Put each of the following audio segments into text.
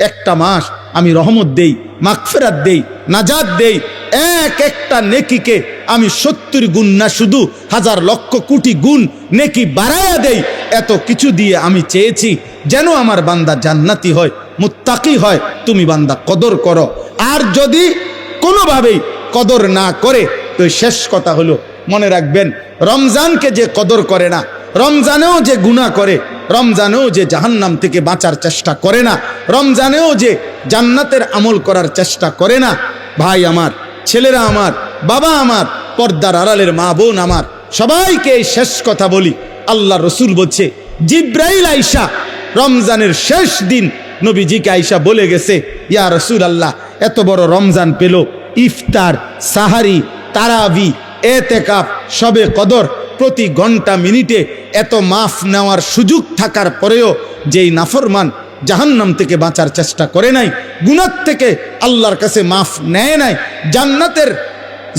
একটা মাস আমি রহমত দেই, মাগফিরাত দেই, নাজাত দেই। এক একটা নেকিকে আমি 70 গুণ না, শুধু হাজার লক্ষ কোটি গুণ নেকি বাড়ায়া দেই। এত কিছু দিয়ে আমি চেয়েছি যেন আমার বান্দা জান্নাতি হয়, মুত্তাকি হয়। তুমি বান্দা কদর করো। আর যদি কোনোভাবেই কদর না করে, তো শেষ কথা হলো, মনে রাখবেন, রমজানকে যে কদর করে না, রমজানেও যে গুনাহ করে, রমজানেও যে জাহান্নাম থেকে বাঁচার চেষ্টা করে না, রমজানেও যে জান্নাতের আমল করার চেষ্টা করে না, ভাই আমার, ছেলেরা আমার, বাবা আমার, পর্দার আড়ালের মা বোন আমার, সবাইকে এই শেষ কথা বলি। আল্লাহ রসুল বলছে, জিব্রাইল আইসা রমজানের শেষ দিন নবীজিকে আইসা বলে গেছে, ইয়া রসুল আল্লাহ, এত বড় রমজান পেল, ইফতার, সাহারি, তারাবি, এতেকাফ, শবে কদর, প্রতি ঘন্টা মিনিটে এত মাফ নেওয়ার সুযোগ থাকার পরেও যেই নাফরমান জাহান্নাম থেকে বাঁচার চেষ্টা করে নাই, গুনাহ থেকে আল্লাহর কাছে মাফ নেয় নাই, জান্নাতের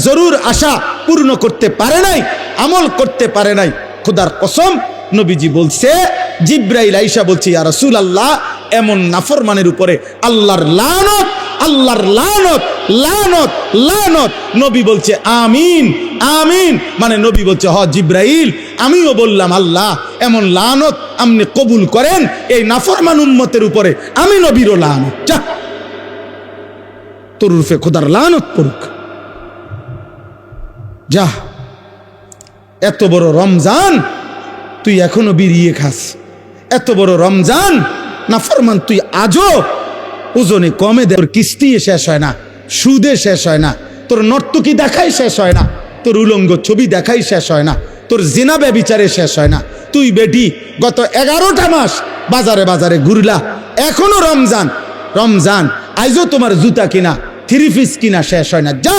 জরুর আশা পূর্ণ করতে পারে নাই, আমল করতে পারে নাই, খোদার কসম নবীজি বলছে, জিব্রাইল আইসা বলছে, ইয়া রাসূলুল্লাহ, এমন নাফরমানের উপরে আল্লাহর লানত, আল্লাহর লানত, লানত, লানত। নবী বলছে আমিন, আমিন। মানে নবী বলছে, হ জিব্রাইল, আমিও বললাম আল্লাহ এমন লানত আপনি কবুল করেন এই নাফরমান উম্মতের উপরে, আমি নবীরও লানত। যা, তোর রূপে খোদার লানত পড়ুক। যা, এত বড় রমজান তুই এখনো বিড়িয়ে খাস, এত বড় রমজান নাফরমান তুই আজও ওজনে কমে দে, তোর কিস্তি শেষ হয় না, সুদে শেষ হয় না, তোর নর্তকী দেখাই শেষ হয় না, তোর উলঙ্গ ছবি দেখাই শেষ হয় না, তোর জিনা ব্যভিচারে শেষ হয় না। তুই বেটি গত 11টা মাস বাজারে বাজারে ঘুরলা, এখনো রমজান, রমজান আইজও তোমার জুতা কিনা, 3 পিস কিনা শেষ হয় না। যা,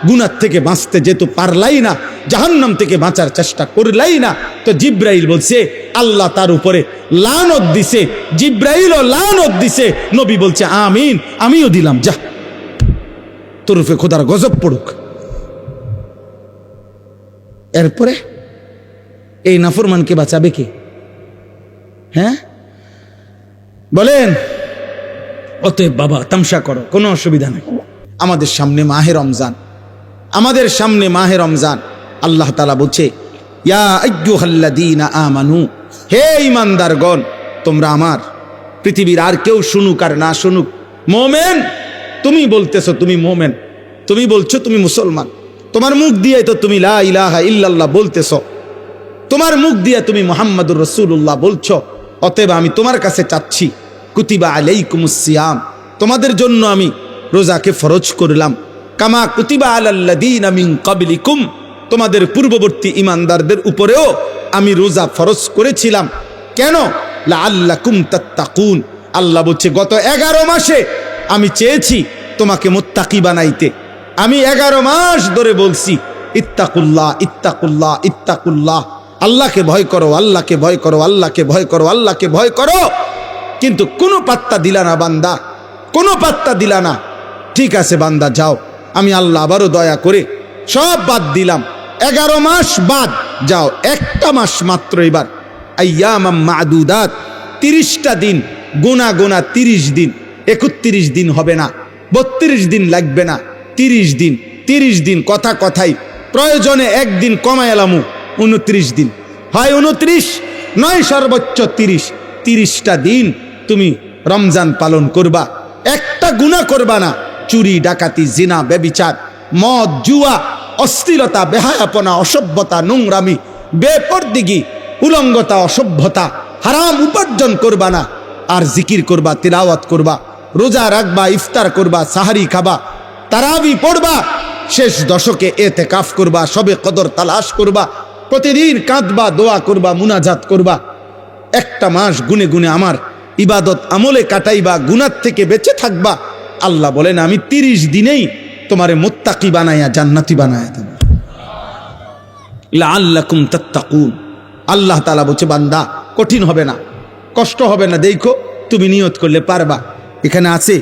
গুনাহ থেকে বাঁচতে যেহেতু পারলাই না, জাহান্নাম থেকে বাঁচার চেষ্টা করলাই না, তো জিব্রাইল বলছে আল্লাহ তার উপরে লানত দিছে, জিব্রাইলও লানত দিছে। নবী বলছে আমিন, আমিও দিলাম। যা, তোর উপরে খোদার গজব পড়ুক। এরপরে এই নাফরমানকে বাঁচাবে কে? হ্যাঁ বলেন? অতএব বাবা, তামসা করো, কোনো অসুবিধা নেই। আমাদের সামনে মাহে রমজান, আমাদের সামনে মাহে রমজান। আল্লাহ তাআলা বলছে, ইয়া আইয়ুহাল্লাযীনা আমানু, হে ঈমানদারগণ, তোমরা আমার, পৃথিবীর আর কেউ শুনুক আর না শুনুক, মোমেন, তুমি বলতেছো তুমি মোমেন, তুমি বলছো তুমি মুসলমান, তোমার মুখ দিয়ে তো তুমি লা ইলাহা ইল্লাল্লাহ বলতেছো, তোমার মুখ দিয়ে তুমি মুহাম্মাদুর রাসূলুল্লাহ বলছো। অতএব আমি তোমার কাছে চাচ্ছি, কুতিবা আলাইকুমুস সিয়াম, তোমাদের জন্য আমি রোজাকে ফরজ করলাম, কামা কুতিবা আলাল্লাযীনা মিন ক্বাবলিকুম, তোমাদের পূর্ববর্তী ঈমানদারদের উপরেও আমি রোজা ফরজ করেছিলাম। কেন? লাআল্লাকুম তাত্তাকুন। আল্লাহ বলছে, গত 11 মাসে আমি চেয়েছি তোমাকে মুত্তাকি বানাইতে। আমি 11 মাস ধরে বলছি, ইত্তাকুল্লাহ, ইত্তাকুল্লাহ, ইত্তাকুল্লাহ, আল্লাহকে ভয় করো, আল্লাহকে ভয় করো, আল্লাহকে ভয় করো, আল্লাহকে ভয় করো। কিন্তু কোনো পাত্তা দিলা না বান্দা, কোনো পাত্তা দিলা না। ঠিক আছে বান্দা, যাও, আমি আল্লাহ আবারও দয়া করে সব বাদ দিলাম, 11 মাস বাদ, যাও, একটা মাস মাত্র এবার, আইয়ামাম মাদুদাত, 30টা দিন, গোনা গোনা 30 দিন, 31 দিন হবে না, 32 দিন লাগবে না, 30 দিন, 30 দিন, কথা কথাই, প্রয়োজনে একদিন কমায় এলামু, 29 দিন, হয় 29 নয় সর্বোচ্চ 30, 30টা দিন তুমি রমজান পালন করবা, একটা গুনাহ করবা না, চুরি, ডাকাতি, জিনা, ব্যভিচার, মদ, জুয়া, অশ্লীলতা, বেহায়াপনা, অসভ্যতা, নোংরামি, বেপরদিগি, উলঙ্গতা, অসভ্যতা, হারাম উপার্জন করবা না। আর জিকির করবা, তিলাওয়াত করবা, রোজা রাখবা, ইফতার করবা, সাহারি খাবা, তারাবি পড়বা, শেষ দশকে এতেকাফ করবা, শবে কদর তালাশ করবা, প্রতিদিন কাঁদবা, দোয়া করবা, মুনাজাত করবা, একটা মাস গুনে গুনে আমার ইবাদত আমলে কাটাইবা, গুনাহ থেকে বেঁচে থাকবা। আল্লাহ বলেন, আমি 30 দিনেই তোমারে মুত্তাকি বানাইয়া জান্নাতি বানাইয়া দেব, লাআল্লাকুম তাত্তাকুন। আল্লাহ তাআলা বলছে, বান্দা কঠিন হবে না, কষ্ট হবে না, দেখো তুমি নিয়ত করলে পারবা। এখানে আছে,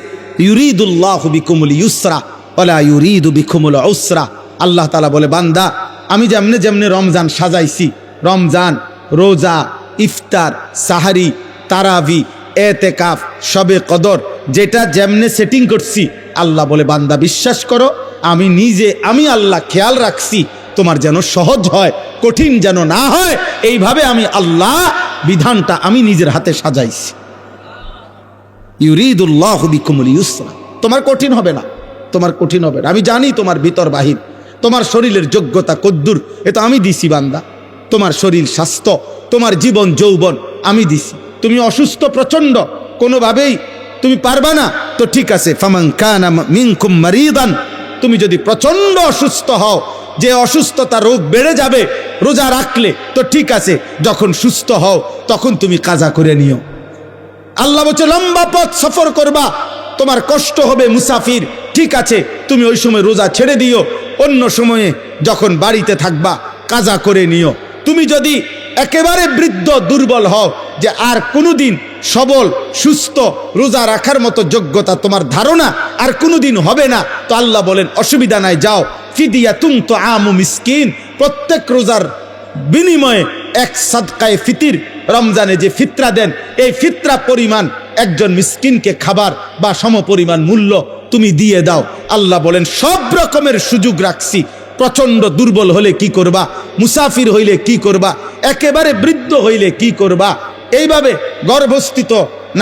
ইউরিদুল্লাহু বিকুমুল ইউসরা ওয়ালা ইউরিদু বিকুমুল উসরা। আল্লাহ তাআলা বলে, বান্দা আমি যেমনে যেমনে রমজান সাজাইছি, রমজান, রোজা, ইফতার, সাহারি, তারাবি, এতেকাফ, শবে কদর, যেটা যেমনে সেটিং করছি, আল্লাহ বলে বান্দা বিশ্বাস করো, আমি নিজে আমি আল্লাহ খেয়াল রাখছি তোমার যেন সহজ হয়, কঠিন যেন না হয়। এইভাবে আমি আল্লাহ বিধানটা আমি নিজের হাতে সাজাইছি। ইউরিদুল্লাহু বিকুমুল ইউসরা, তোমার কঠিন হবে না, তোমার কঠিন হবে না। আমি জানি তোমার ভিতর বাহির, তোমার শরীরের যোগ্যতা কদ্দুর, এ তো আমি দিছি বান্দা। তোমার শরীর স্বাস্থ্য, তোমার জীবন যৌবন আমি দিছি। তুমি অসুস্থ প্রচণ্ড, কোনোভাবেই তুমি পারবা না, তো ঠিক আছে, ফামান কানা মিনকুম মারিদান, তুমি যদি প্রচণ্ড অসুস্থ হও, যে অসুস্থতা রোগ বেড়ে যাবে রোজা রাখলে, তো ঠিক আছে, যখন সুস্থ হও তখন তুমি কাজা করে নিও। আল্লাহ বলছে লম্বা পথ সফর করবা, তোমার কষ্ট হবে, মুসাফির, ঠিক আছে, তুমি ওই সময় রোজা ছেড়ে দিও, অন্য সময়ে যখন বাড়িতে থাকবা কাজা করে নিও। তুমি যদি একেবারে বৃদ্ধ দুর্বল হও, যে আর কোনোদিন সবল সুস্থ রোজা রাখার মতো যোগ্যতা তোমার ধারণা আর কোনোদিন হবে না, তো আল্লাহ বলেন অসুবিধা নাই, যাও ফিদিয়াতুন তুআমু মিসকিন, প্রত্যেক রোজার বিনিময়ে এক সাদকায়ে ফিতির, রমজানে যে ফিতরা দেন এই ফিতরা পরিমাণ একজন মিসকিনকে খাবার বা সমপরিমাণ মূল্য তুমি দিয়ে দাও। আল্লাহ বলেন সব রকমের সুযোগ রাখছি। প্রচণ্ড দুর্বল হলে কি করবা, মুসাফির হইলে কি করবা, একেবারে বৃদ্ধ হইলে কি করবা, এইভাবে গর্ভস্থিত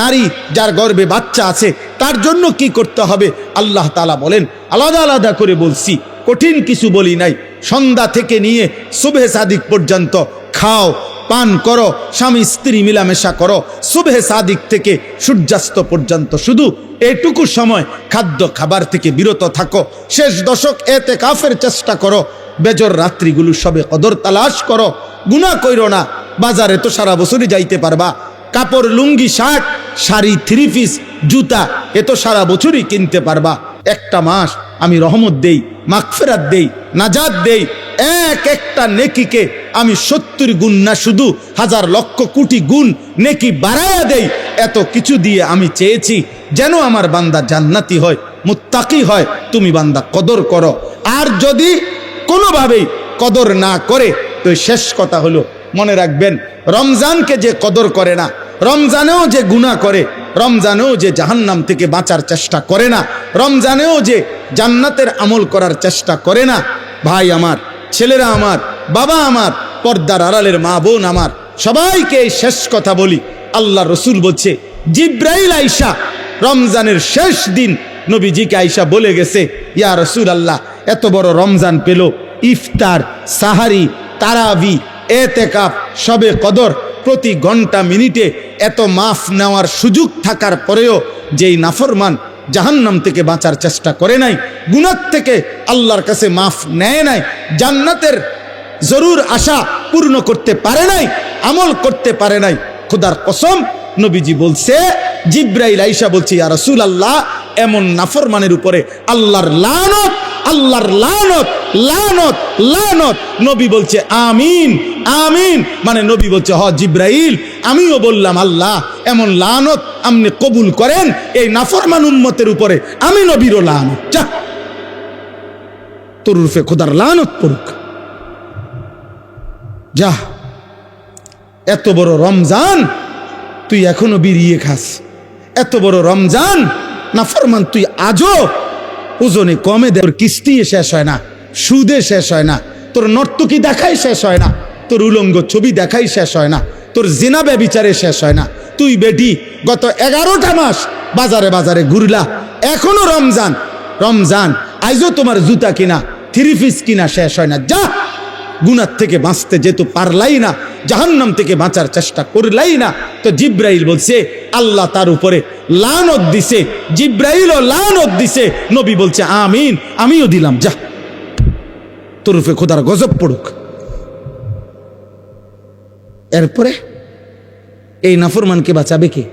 নারী যার গর্ভে বাচ্চা আছে তার জন্য কি করতে হবে, আল্লাহ তাআলা বলেন আলাদা আলাদা করে বলছি, কঠিন কিছু বলি নাই। সন্ধ্যা থেকে নিয়ে সুবহে সাদিক পর্যন্ত খাও, পান করো, স্বামী স্ত্রী মিলামেশা করো, সুবহে সাদিক থেকে সূর্যাস্ত পর্যন্ত শুধু এটুকু সময় খাদ্য খাবার থেকে বিরত থাকো। শেষ দশক এতেকাফের চেষ্টা করো, বেজর রাত্রিগুলো সবে কদর তালাশ করো, গুনাহ কইরো না। বাজারে তো সারা বছরই যাইতে পারবা, কাপড় লুঙ্গি শার্ট শাড়ি থ্রি পিস জুতা এ তো সারা বছরই কিনতে পারবা। একটা মাস আমি রহমত দেই, মাগফিরাত দেই, নাজাত দেই, এক একটা নেকিকে আমি 70 গুণ না শুধু হাজার লক্ষ কোটি গুণ নেকি বাড়ায়া দেই। এত কিছু দিয়ে আমি চেয়েছি যেন আমার বান্দা জান্নাতি হয়, মুত্তাকি হয়। তুমি বান্দা কদর করো, আর যদি কোনোভাবেই কদর না করে তো শেষ কথা হলো, মনে রাখবেন রমজানকে যে কদর করে না, রমজানেও যে গুনাহ করে, রমজানেও যে জাহান্নাম থেকে বাঁচার চেষ্টা করে না, রমজানেও যে জান্নাতের আমল করার চেষ্টা করে না, ভাই আমার, ছেলেরা আমার, বাবা আমার, পর্দার আড়ালের মা বোন আমার, সবাইকে এই শেষ কথা বলি। আল্লাহ রসুল বলছে জিব্রাইল আইসা রমজানের শেষ দিন নবীজিকে আইসা বলে গেছে, ইয়া রসুল আল্লাহ, এত বড় রমজান পেল, ইফতার, সাহারি, তারাবি, এতেকাফ, শবে কদর, প্রতি ঘন্টা মিনিটে এত মাফ নেওয়ার সুযোগ থাকার পরেও যেই নাফরমান জাহান্নাম থেকে বাঁচার চেষ্টা করে নাই, গুনাহ থেকে আল্লাহর কাছে মাফ নেয় নাই, জান্নাতের জরুর আশা পূর্ণ করতে পারে নাই, আমল করতে পারে নাই, খোদার কসম নবীজি বলছে, জিব্রাইল আইসা বলছে, ইয়া রাসূলুল্লাহ, এমন নাফরমানের উপরে আল্লাহর লানত, আল্লাহর লানত, লানত, লানত। নবী বলছে আমিন, আমিন, মানে নবী বলছে হ জিব্রাইল, আমিও বললাম আল্লাহ এমন লানত আপনি কবুল করেন এই নাফরমান উম্মতের উপরে, আমি নবীরও লানত, যা তোর রূপে খোদার লানত পড়ুক, যা। এত বড় রমজান তুই এখনো বিড়িয়ে খাস, এত বড় রমজান নাফরমান তুই আজও ওজনে কমে দে, তোর কিস্তি শেষ হয় না, সুদে শেষ হয় না, তোর নর্তকী দেখাই শেষ হয় না, তোর উলঙ্গ ছবি দেখাই শেষ হয় না, তোর জিনা ব্যভিচারে শেষ হয় না। তুই বেটি গত 11টা মাস বাজারে বাজারে ঘুরলা, এখনো রমজান, রমজান আইজও তোমার জুতা কিনা থ্রি পিস কিনা শেষ হয় না। যা, গুনাহ থেকে বাঁচতে যেহেতু পারলাই না, জাহান্নাম থেকে বাঁচার চেষ্টা করলাই না, তো জিব্রাইল বলছে আল্লাহ তার উপরে লানত দিছে, জিব্রাইলও লানত দিছে, নবী বলছে আমিন, আমিও দিলাম, যা তোর উপরে খোদার গজব পড়ুক। এরপরে এই নাফরমানকে বাঁচাবে কে?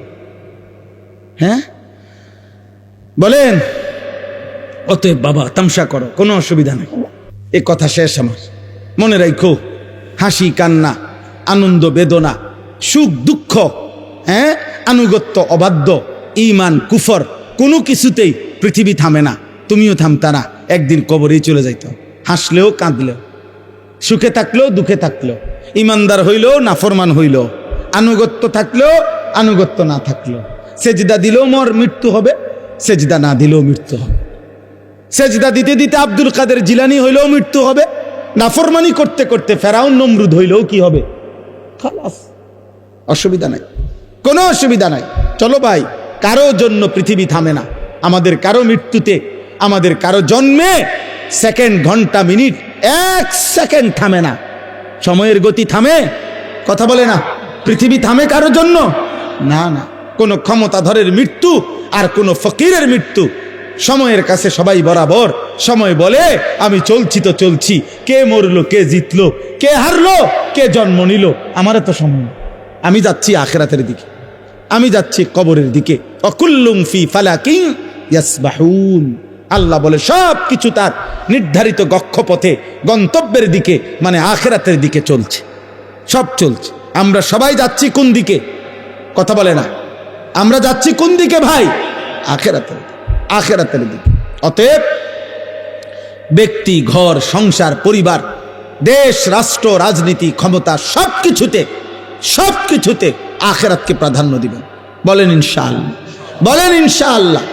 হ্যাঁ বলেন? অতএব বাবা তামসা করো, কোনো অসুবিধা নেই, এ কথা শেষ আমার। মনে রাখো, হাসি কান্না, আনন্দ বেদনা, সুখ দুঃখ, হ্যাঁ, আনুগত্য অবাধ্য, ঈমান কুফর, কোনো কিছুতেই পৃথিবী থামে না, তুমিও থামতা না, একদিন কবরেই চলে যাইত। হাসলেও কাঁদলেও, সুখে থাকলেও দুঃখে থাকলেও, ইমানদার হইলেও নাফরমান হইলেও, আনুগত্য থাকলেও আনুগত্য না থাকলো। সেজদা দিলেও মৃত্যু হবে, সেজদা না দিলেও মৃত্যু হবে। সেজদা দিতে দিতে আব্দুল কাদের জিলানী হইলেও মৃত্যু হবে, নাফরমানি করতে করতে ফেরাউন নমরুদ হইলেও কি হবে? খালাস, অসুবিধা নাই, কোনো অসুবিধা নাই। চলো ভাই, কারো জন্য পৃথিবী থামে না। আমাদের কারো মৃত্যুতে, আমাদের কারো জন্মে সেকেন্ড, ঘন্টা, মিনিট, 1 সেকেন্ড থামে না। সময়ের গতি থামে? কথা বলে না। পৃথিবী থামে কারো জন্য? না না। কোন ক্ষমতাধরের মৃত্যু আর কোন ফকিরের মৃত্যু, সময়ের কাছে সবাই বরাবর। সময় বলে আমি চলছি তো চলছি, কে মরলো, কে জিতলো, কে হারলো, কে জন্ম নিল, আমার তো সময়। আমি যাচ্ছি আখিরাতের দিকে, আমি যাচ্ছি কবরের দিকে। অকুল্লুম ফি ফালাকিন ইয়াসবাহুন। আল্লাহ বলে সব কিছু তার নির্ধারিত গক্ষপথে, গন্তব্যের দিকে, মানে আখিরাতের দিকে চলছে, সব চলছে। আমরা সবাই যাচ্ছি কোন দিকে? কথা বলে না। আমরা যাচ্ছি কোন দিকে ভাই? আখিরাতের দিকে, আখিরাতের দিকে। অতএব ব্যক্তি, ঘর, সংসার, পরিবার, দেশ, রাষ্ট্র, রাজনীতি, ক্ষমতা, সবকিছুতে আখিরাতকে প্রাধান্য দিবেন। বলেন ইনশাআল্লাহ, বলেন ইনশাআল্লাহ।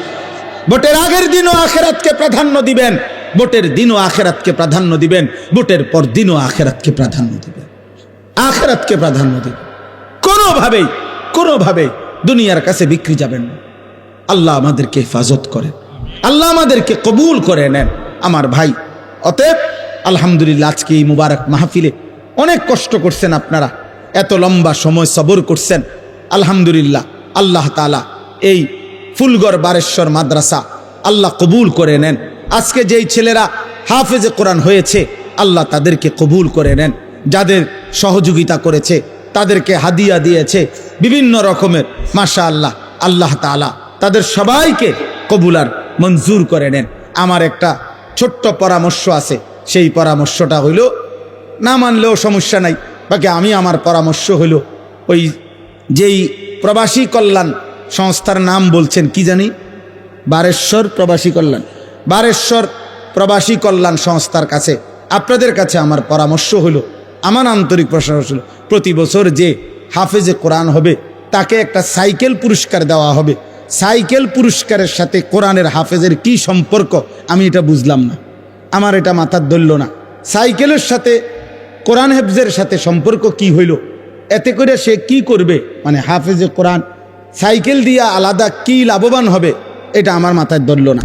ভোটের আগের দিনও আখিরাতকে প্রাধান্য দিবেন, ভোটের দিনও আখিরাতকে প্রাধান্য দিবেন, ভোটের পর দিনও আখিরাতকে প্রাধান্য দিবেন, আখিরাতকে প্রাধান্য দিবেন। কোনোভাবেই দুনিয়ার কাছে বিক্রি যাবেন না। আল্লাহ আমাদেরকে হেফাজত করেন, আল্লাহ আমাদেরকে কবুল করে নেন আমার ভাই। অতএব আলহামদুলিল্লাহ, আজকে এই মুবারক মাহফিলে অনেক কষ্ট করছেন আপনারা, এত লম্বা সময় সবর করছেন। আলহামদুলিল্লাহ, আল্লাহ তাআলা এই ফুলগড় বারেশ্বর মাদ্রাসা আল্লাহ কবুল করে নেন। আজকে যেই ছেলেরা হাফেজে কোরআন হয়েছে, আল্লাহ তাদেরকে কবুল করে নেন। যাদের সহযোগিতা করেছে, তাদেরকে হাদিয়া দিয়েছে বিভিন্ন রকমের, মাশাআল্লাহ, আল্লাহ তাআলা তাদের সবাইকে কবুল আর মঞ্জুর করে নেন। আমার একটা ছোট্ট পরামর্শ আছে, সেই পরামর্শটা হইল, না মানলেও সমস্যা নাই, বাকি আমি আমার পরামর্শ হইল, ওই যেই প্রবাসী কল্যাণ সংস্থার নাম বলছেন কি জানি, বারেশ্বর প্রবাসী কল্যাণ, বারেশ্বর প্রবাসী কল্যাণ সংস্থার কাছে, আপনাদের কাছে আমার পরামর্শ হলো, আমার আন্তরিক পরামর্শ হলো, প্রতি বছর যে হাফেজে কোরআন হবে তাকে একটা সাইকেল পুরস্কার দেওয়া হবে। সাইকেল পুরস্কারের সাথে কোরআনের হাফেজের কি সম্পর্ক আমি এটা বুঝলাম না, আমার এটা মাথার ধরল না। সাইকেলের সাথে কোরআন হেফজের সাথে সম্পর্ক কি হইল? এতে করে সে কি করবে, মানে হাফেজে কোরআন সাইকেল দিয়া আলাদা কি লাভবান হবে, এটা আমার মাথায় ধরল না।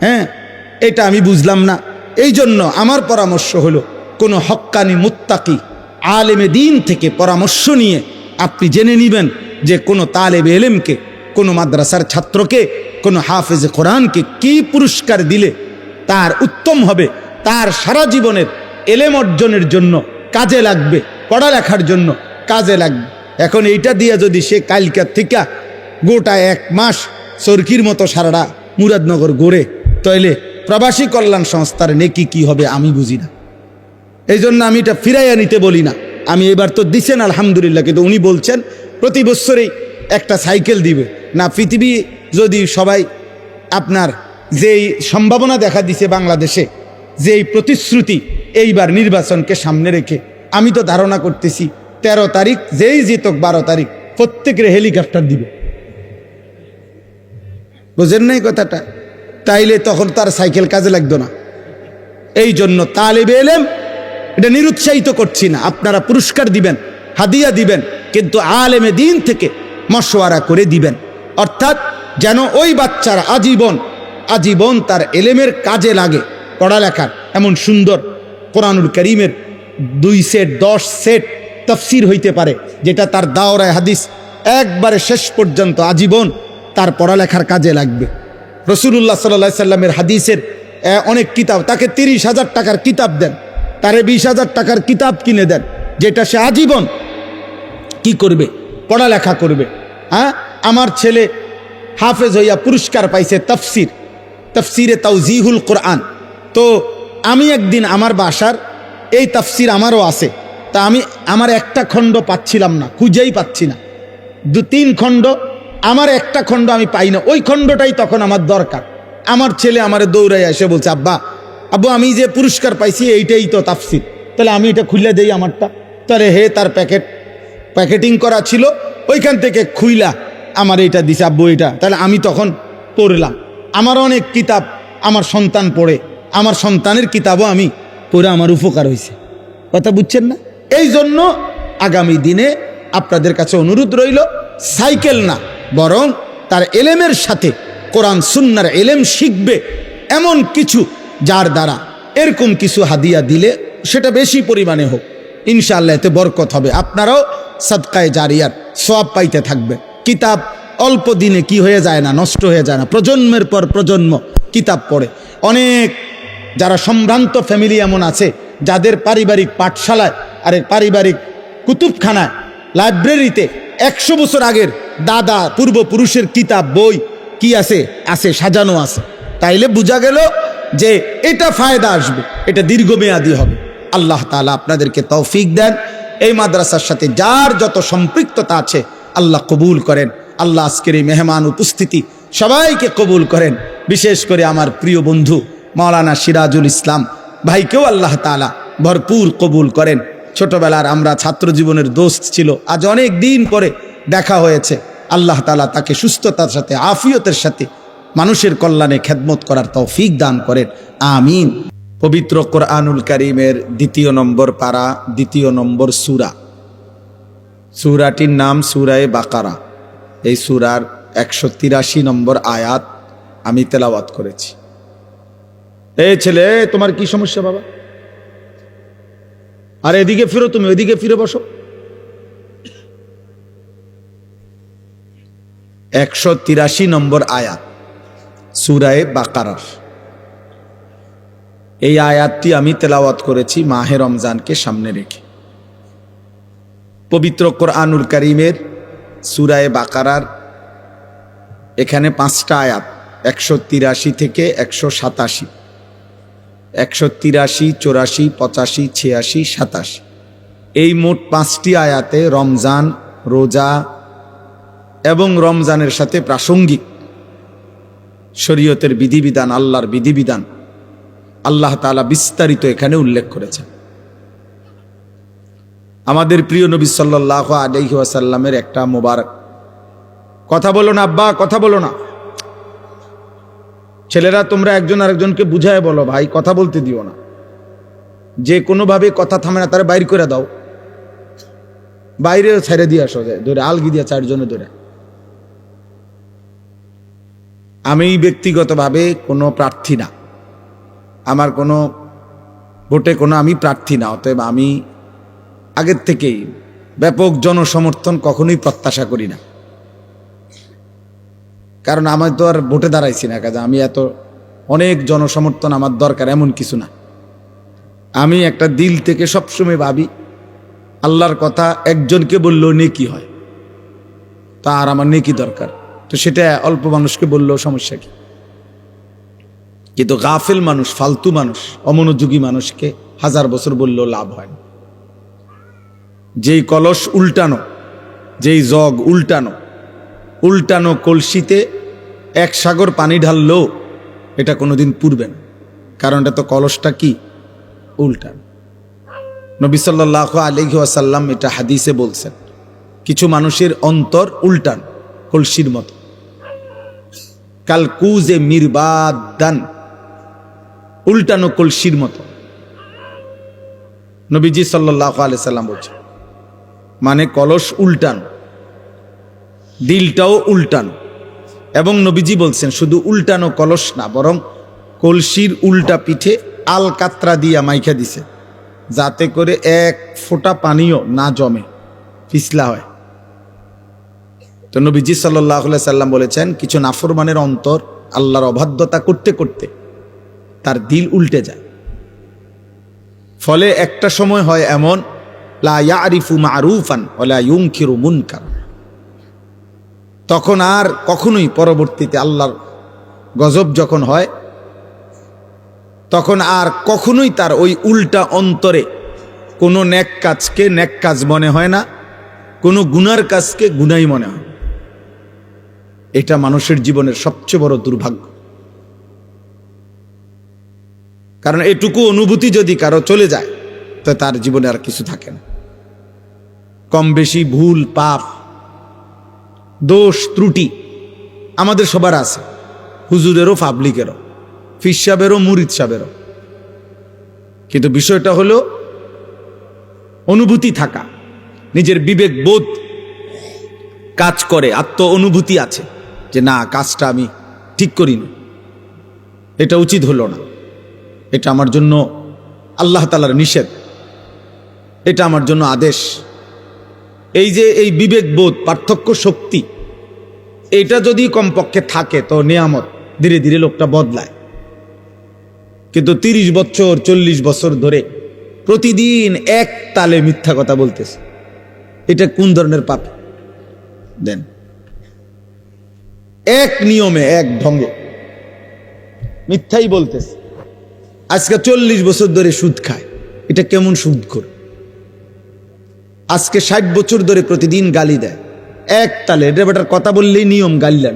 হ্যাঁ, এটা আমি বুঝলাম না। এই জন্য আমার পরামর্শ হলো, কোনো হক্কানি মুত্তাকি আলেমে দিন থেকে পরামর্শ নিয়ে আপনি জেনে নেবেন যে কোনো তালেবে এলেমকে, কোনো মাদ্রাসার ছাত্রকে, কোনো হাফেজে কোরআনকে কি পুরস্কার দিলে তার উত্তম হবে, তার সারা জীবনের এলেম অর্জনের জন্য কাজে লাগবে, পড়ালেখার জন্য কাজে লাগবে। এখন এইটা দিয়ে যদি সে কালকার থেকে গোটা 1 মাস চরকির মতো সারাটা মুরাদনগর গড়ে, তাইলে প্রবাসী কল্যাণ সংস্থার নেকি কি হবে আমি বুঝি না। এই জন্য আমি এটা ফিরাইয়া নিতে বলি না। আমি এবার তো দিছেন আলহামদুলিল্লাহ, কিন্তু উনি বলছেন প্রতি বছরেই একটা সাইকেল দিবে না। পৃথিবী যদি সবাই আপনার যেই সম্ভাবনা দেখা দিছে বাংলাদেশে, যেই প্রতিশ্রুতি এইবার নির্বাচনকে সামনে রেখে, আমি তো ধারণা করতেছি 13 তারিখ যেই জিতক 12 তারিখ প্রত্যেকের হেলিকপ্টার দিবে। বুঝেন নাই কথাটা? তাইলে তখন তার সাইকেল কাজে লাগতো না। এই জন্য তালেবে এলেম, এটা নিরুৎসাহিত করছি না, আপনারা পুরস্কার দিবেন, হাদিয়া দিবেন, কিন্তু আলেমে দিন থেকে মশওয়ারা করে দিবেন, অর্থাৎ যেন ওই বাচ্চারা আজীবন তার এলেমের কাজে লাগে, পড়ালেখার। এমন সুন্দর কোরআনুল কারীমের 2 সেট 10 সেট তাফসীর হইতে পারে, যেটা তার দাওরায়ে হাদিস একবারে শেষ পর্যন্ত আজীবন তার পড়ালেখার কাজে লাগবে। রাসূলুল্লাহ সাল্লাল্লাহু আলাইহি সাল্লামের হাদিসের অনেক কিতাব, তাকে 30,000 টাকার কিতাব দেন, তারে 20,000 টাকার কিতাব কিনে দেন, যেটা সে আজীবন কি করবে, পড়ালেখা করবে। হ্যাঁ, আমার ছেলে হাফেজ হইয়া পুরস্কার পাইছে তাফসিরে তাওজিহুল কোরআন। তো আমি একদিন আমার বাসার এই তাফসির আমারও আছে, তা আমি আমার একটা খণ্ড পাচ্ছিলাম না, খুঁজেই পাচ্ছি না, 2-3 খণ্ড, আমার একটা খণ্ড আমি পাই না, ওই খণ্ডটাই তখন আমার দরকার। আমার ছেলে আমারে দৌড়াই এসে বলছে, আব্বু আমি যে পুরস্কার পাইছি এইটাই তো তাফসির, তাহলে আমি এটা খুলে দেই আমারটা। তাহলে হে তার প্যাকেট প্যাকেটিং করা ছিল, ওইখান থেকে খুইলা আমার এটা দিছে আব্বু এটা, তাহলে আমি তখন পড়লাম। আমার অনেক কিতাব আমার সন্তান পড়ে, আমার সন্তানের কিতাবও আমি পড়ে আমার উপকার হয়েছে। কথা বুঝছেন না? এই জন্য আগামী দিনে আপনাদের কাছে অনুরোধ রইল, সাইকেল না বরং তার এলেমের সাথে কোরআন সুন্নাহর এলেম শিখবে এমন কিছু, যার দ্বারা এরকম কিছু হাদিয়া দিলে সেটা বেশি পরিমাণে হোক, ইনশাআল্লাহ এতে বরকত হবে। আপনারাও সাদকায়ে জারিয়ার সওয়াব পাইতে থাকবে। কিতাব অল্প দিনে কি হয়ে যায় না, নষ্ট হয়ে যায় না। প্রজন্মের পর প্রজন্ম কিতাব পড়ে। অনেক যারা সম্ভ্রান্ত ফ্যামিলি এমন আছে যাদের পারিবারিক পাঠশালায় আরে পারিবারিক কুতুবখানায় লাইব্রেরিতে 100 বছর আগের দাদা পূর্বপুরুষের কিতাব বই কি আছে আছে সাজানো আছে। তাইলে বোঝা গেল যে এটা ফায়দা আসবে, এটা দীর্ঘমেয়াদী হবে। আল্লাহ তাআলা আপনাদেরকে তৌফিক দেন। এই মাদ্রাসার সাথে যার যত সম্পৃক্ততা আছে আল্লাহ কবুল করেন। আল্লাহ আজকের এই মেহমান উপস্থিতি সবাইকে কবুল করেন। বিশেষ করে আমার প্রিয় বন্ধু মাওলানা সিরাজুল ইসলাম ভাইকেও আল্লাহ তাআলা ভরপুর কবুল করেন। ছোটবেলার আমরা ছাত্র জীবনের দোস্ত ছিল, আজ অনেক দিন পরে দেখা হয়েছে। আল্লাহ তাআলা তাকে সুস্থতার সাথে আফিয়তের সাথে মানুষের কল্যাণে খেদমত করার তৌফিক দান করেন, আমিন। পবিত্র কোরআনুল কারীমের 2 নম্বর পারা 2 নম্বর সূরা, সূরাটির নাম সূরায়ে বাকারা। এই সূরার 183 নম্বর আয়াত আমি তেলাওয়াত করেছি। এই ছেলে, তোমার কি সমস্যা বাবা? আরে এদিকে ফিরো, তুমি ওইদিকে ফিরে বসো। 183 নম্বর আয়াত সূরায়ে বাকারার এই আয়াতটি আমি তেলাওয়াত করেছি মাহে রমজানকে সামনে রেখে। পবিত্র কোরআনুল কারীমের সূরায়ে বাকারার এখানে 5টা আয়াত, 183 থেকে 187, 183, 84, 85, 86, 87, এই মোট 5টি আয়াতে রমজান, রোজা এবং রমজানের সাথে প্রাসঙ্গিক শরীয়তের বিধিবিধান, আল্লাহর বিধিবিধান আল্লাহ তাআলা বিস্তারিত এখানে উল্লেখ করেছেন। আমাদের প্রিয় নবী সাল্লাল্লাহু আলাইহি ওয়াসাল্লামের একটা মোবারক কথা বলো না আব্বা, কথা বলো না। ছেলেরা তোমরা একজন আরেকজনকে বুঝায় বলো, ভাই কথা বলতে দিও না। যে কোনোভাবে কথা থামে না তারা বাইর করে দাও, বাইরে ছেড়ে দিয়ে আসো, যায় ধরে আলগি দিয়া 4 জনে ধরে। আমি ব্যক্তিগতভাবে কোনো প্রার্থী না, আমার কোনো ভোটে কোনো আমি প্রার্থী না, অতএব আমি আগের থেকেই ব্যাপক জনসমর্থন কখনোই প্রত্যাশা করি না। কারণ আমার তো আর ভোটে দাঁড়াইছি না, কাজে আমি এত অনেক জনসমর্থন আমার দরকার এমন কিছু না। আমি একটা দিল থেকে সবসময় ভাবি আল্লাহর কথা একজনকে বললেও নেকি হয়, তা আর আমার নেকি দরকার, তো সেটা অল্প মানুষকে বললেও সমস্যা কি। কিন্তু গাফেল মানুষ, ফালতু মানুষ, অমনোযোগী মানুষকে 1000 বছর বললেও লাভ হয় না। যেই কলস উল্টানো, যেই জগ উল্টানো, উল্টানো কলসিতে 1 সাগর পানি ঢাললেও এটা কোনোদিন পুরবে না, কারণ এটা তো কলসটা কি উল্টানো। নবী সাল্লাল্লাহু আলাইহি ওয়াসাল্লাম এটা হাদিসে বলছেন, কিছু মানুষের অন্তর উল্টানো কলসির মতো, কাল কুজে মিরবাদান, উল্টানো কলসির মতো। নবীজি সাল্লাল্লাহু আলাইহি সাল্লাম বলছেন, মানে কলস উল্টানো, দিলটাও উল্টানো। এবং নবীজি বলছেন শুধু উল্টানো কলস না, বরং কলসির উল্টা পিঠে আলকাতরা দিয়া মাইখা দিছে, যাতে করে 1 ফোঁটা পানিও না জমে, পিছলা হয়। তো নবীজি সাল্লাল্লাহু আলাইহি সাল্লাম বলেছেন, কিছু নাফরমানের অন্তর আল্লাহর অবাধ্যতা করতে করতে তার দিল উল্টে যায়। ফলে একটা সময় হয় এমন, লা ইয়ারিফু মারুফান ওয়ালা ইউনকিরু মুনকার, তখন আর কখনোই পরবর্তীতে আল্লাহর গজব যখন হয়, তখন আর কখনোই তার ওই উল্টা অন্তরে কোনো নেক কাজকে নেক কাজ মনে হয় না, কোনো গুনার কাজকে গুনাই মনে হয়। এটা মানুষের জীবনের সবচেয়ে বড় দুর্ভাগ্য। কারণ এটুকু অনুভূতি যদি কারো চলে যায়, তো তার জীবনে আর কিছু থাকে না। কম বেশি ভুল পাপ দোষ ত্রুটি আমাদের সবার আছে, হুজুরেরও পাবলিকেরও, ফির সাহেবেরও মুরিদ সাহেবেরও। কিন্তু বিষয়টা হলো অনুভূতি থাকা, নিজের বিবেক বোধ কাজ করে, আত্ম অনুভূতি আছে যে না, কাজটা আমি ঠিক করিনি, এটা উচিত হলো না, এটা আমার জন্য আল্লাহ তাআলার নিষেধ, এটা আমার জন্য আদেশ। এই যে এই বিবেক বোধ, পার্থক্য শক্তি, এটা যদি কমপক্ষে থাকে তো নিয়ামত, ধীরে ধীরে লোকটা বদলায়। কিন্তু 30 বছর 40 বছর ধরে প্রতিদিন এক তালে মিথ্যা কথা বলতেছে, এটা কোন ধরনের পাপ? দেন এক নিয়মে এক ঢঙ্গে মিথ্যাই বলতেছে। আজকে 40 বছর ধরে সুদ খায়, এটা কেমন সুদখোর? আজকে 60 বছর ধরে প্রতিদিন গালি দেয় এক তালে, এটা বেটার কথা বললেই নিয়ম গালিলেন।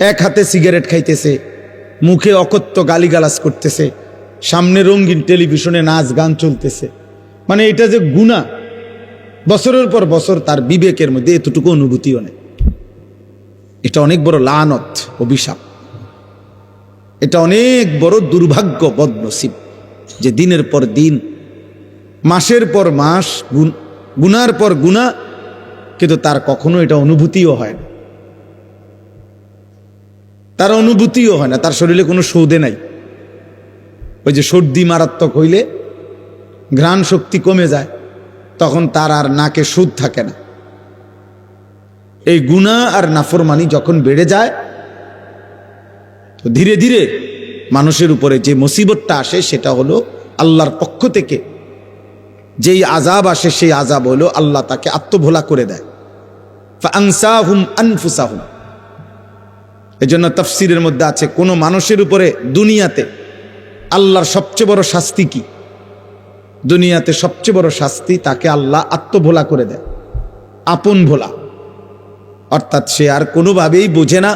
এক হাতে সিগারেট খাইতেছে, মুখে অকথ্য গালিগালাজ করতেছে, সামনে রঙিন টেলিভিশনে নাচ গান চলতেছে। মানে এটা যে গুনাহ, বছরের পর বছর তার বিবেকের মধ্যে এতটুকু অনুভূতিও নেই। এটা অনেক বড় লানত, অভিশাপ। এটা অনেক বড় দুর্ভাগ্য, বদনসিব, যে দিনের পর দিন, মাসের পর মাস গুনার পর গুনাহ, কিন্তু তার কখনো এটা অনুভূতিও হয় না, তার অনুভূতিও হয় না, তার শরীরে কোনো সৌদে নাই। ওই যে সর্দি মারাত্মক হইলে ঘ্রাণ শক্তি কমে যায়, তখন তার আর নাকে সুদ থাকে না। এই গুনাহ আর নাফরমানি যখন বেড়ে যায়, তো ধীরে ধীরে মানুষের উপরে যে মুসিবতটা আসে সেটা হলো আল্লাহর পক্ষ থেকে যেই আযাব আসে, সেই আযাব হলো আল্লাহ তাকে আত্মভোলা করে দেয়। ফাআনসাহুম আনফুসাহুম। এজন্য তাফসীরের মধ্যে আছে, কোন মানুষের উপরে দুনিয়াতে আল্লাহর সবচেয়ে বড় শাস্তি কি? দুনিয়াতে সবচেয়ে বড় শাস্তি, তাকে আল্লাহ আত্মভোলা করে দেয়, আপন ভোলা। অর্থাৎ সে আর কোনোভাবেই বোঝে না